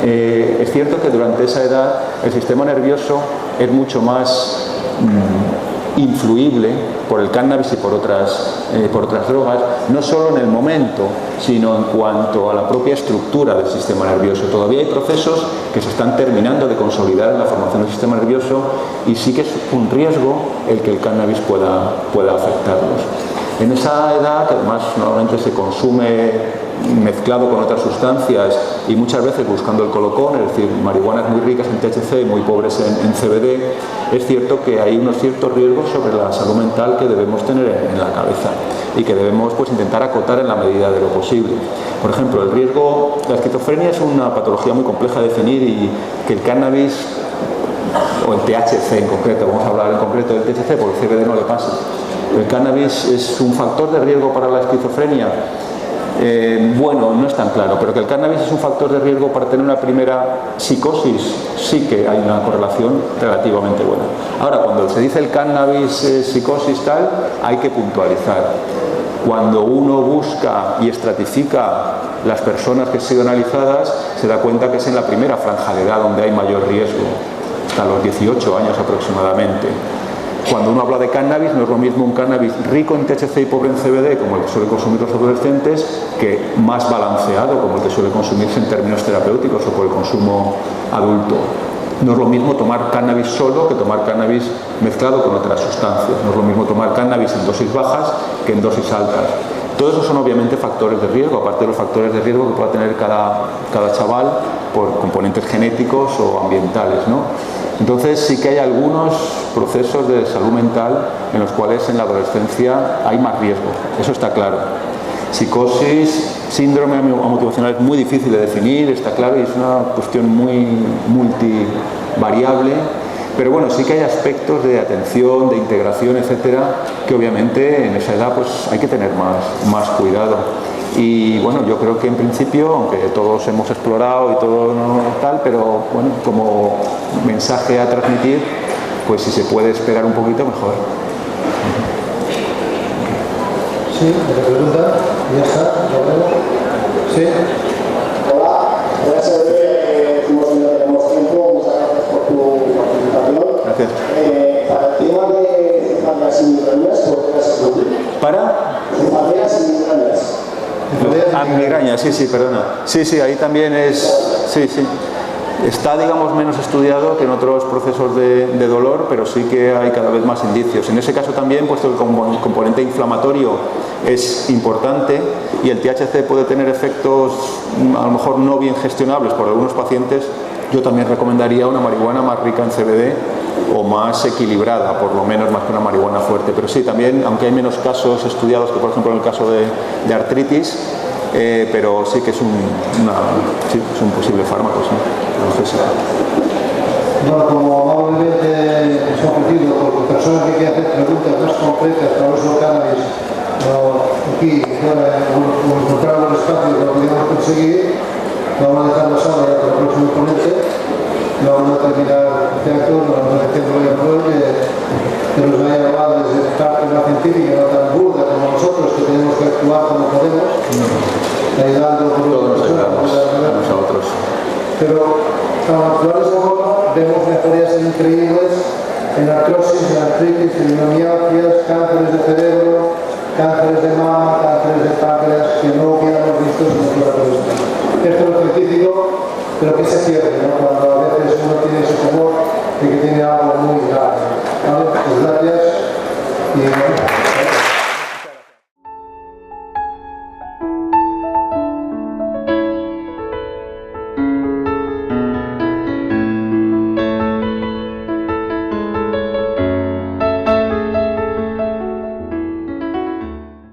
Es cierto que durante esa edad el sistema nervioso es mucho más influible por el cannabis y por otras drogas, no solo en el momento, sino en cuanto a la propia estructura del sistema nervioso. Todavía hay procesos que se están terminando de consolidar en la formación del sistema nervioso y sí que es un riesgo el que el cannabis pueda afectarlos. En esa edad, que además normalmente se consume mezclado con otras sustancias y muchas veces buscando el colocón, es decir, marihuanas muy ricas en THC y muy pobres en CBD, es cierto que hay unos ciertos riesgos sobre la salud mental que debemos tener en la cabeza y que debemos pues, intentar acotar en la medida de lo posible. Por ejemplo, la esquizofrenia es una patología muy compleja de definir y que el cannabis, o el THC en concreto, vamos a hablar en concreto del THC porque el CBD no le pasa. ¿El cannabis es un factor de riesgo para la esquizofrenia? Bueno, no es tan claro, pero que el cannabis es un factor de riesgo para tener una primera psicosis, sí que hay una correlación relativamente buena. Ahora, cuando se dice el cannabis psicosis tal, hay que puntualizar. Cuando uno busca y estratifica las personas que han sido analizadas, se da cuenta que es en la primera franja de edad donde hay mayor riesgo, hasta los 18 años aproximadamente. Cuando uno habla de cannabis, no es lo mismo un cannabis rico en THC y pobre en CBD, como el que suelen consumir los adolescentes, que más balanceado, como el que suele consumirse en términos terapéuticos o por el consumo adulto. No es lo mismo tomar cannabis solo que tomar cannabis mezclado con otras sustancias. No es lo mismo tomar cannabis en dosis bajas que en dosis altas. Todos esos son obviamente factores de riesgo, aparte de los factores de riesgo que pueda tener cada chaval por componentes genéticos o ambientales, ¿no? Entonces sí que hay algunos procesos de salud mental en los cuales en la adolescencia hay más riesgo, eso está claro. Psicosis, síndrome motivacional es muy difícil de definir, está claro, y es una cuestión muy multivariable, pero bueno, sí que hay aspectos de atención, de integración, etcétera, que obviamente en esa edad pues hay que tener más cuidado. Y bueno, yo creo que en principio, aunque todos hemos explorado y todo tal, pero bueno, como mensaje a transmitir, pues si se puede esperar un poquito, mejor. Sí, ¿me pregunta? Ya está, ¿lo vemos? Sí. Hola, gracias como si no tenemos tiempo, muchas gracias por tu participación. Gracias. Para el tema de cefadeas y migrañas, ¿por qué has escogido? ¿Para? Cefadeas y migrañas. Migraña, sí, perdona. Sí, ahí también es... Sí. Está, digamos, menos estudiado que en otros procesos de dolor, pero sí que hay cada vez más indicios. En ese caso también, puesto que el componente inflamatorio es importante y el THC puede tener efectos a lo mejor no bien gestionables por algunos pacientes, yo también recomendaría una marihuana más rica en CBD o más equilibrada, por lo menos más que una marihuana fuerte. Pero sí, también, aunque hay menos casos estudiados que por ejemplo en el caso de artritis, pero sí que es un posible fármaco, sí. Bueno, como amablemente se ha ofrecido por personas que quieren hacer preguntas más concretas para el uso de cannabis, aquí fuera encontramos el espacio que lo podíamos conseguir, vamos a dejar la sala ya para el próximo ponente, vamos a terminar este acto, nos vamos a decir que nos vaya a llevar desde parte más científica, no tan burda como nosotros, que tenemos que actuar como podemos, ayudando por todos nos ayudamos unos a otros. Pero al actuar de esa forma vemos mejorías increíbles en artrosis, en artritis, en fibromialgias, cánceres de cerebro, cánceres de mama, cánceres de páncreas que no hubiéramos visto sin nuestra prevención. Esto es lo científico, pero que se pierde, ¿no? Cuando a veces uno tiene ese temor de que tiene algo muy grave. ¿Vale? Pues gracias y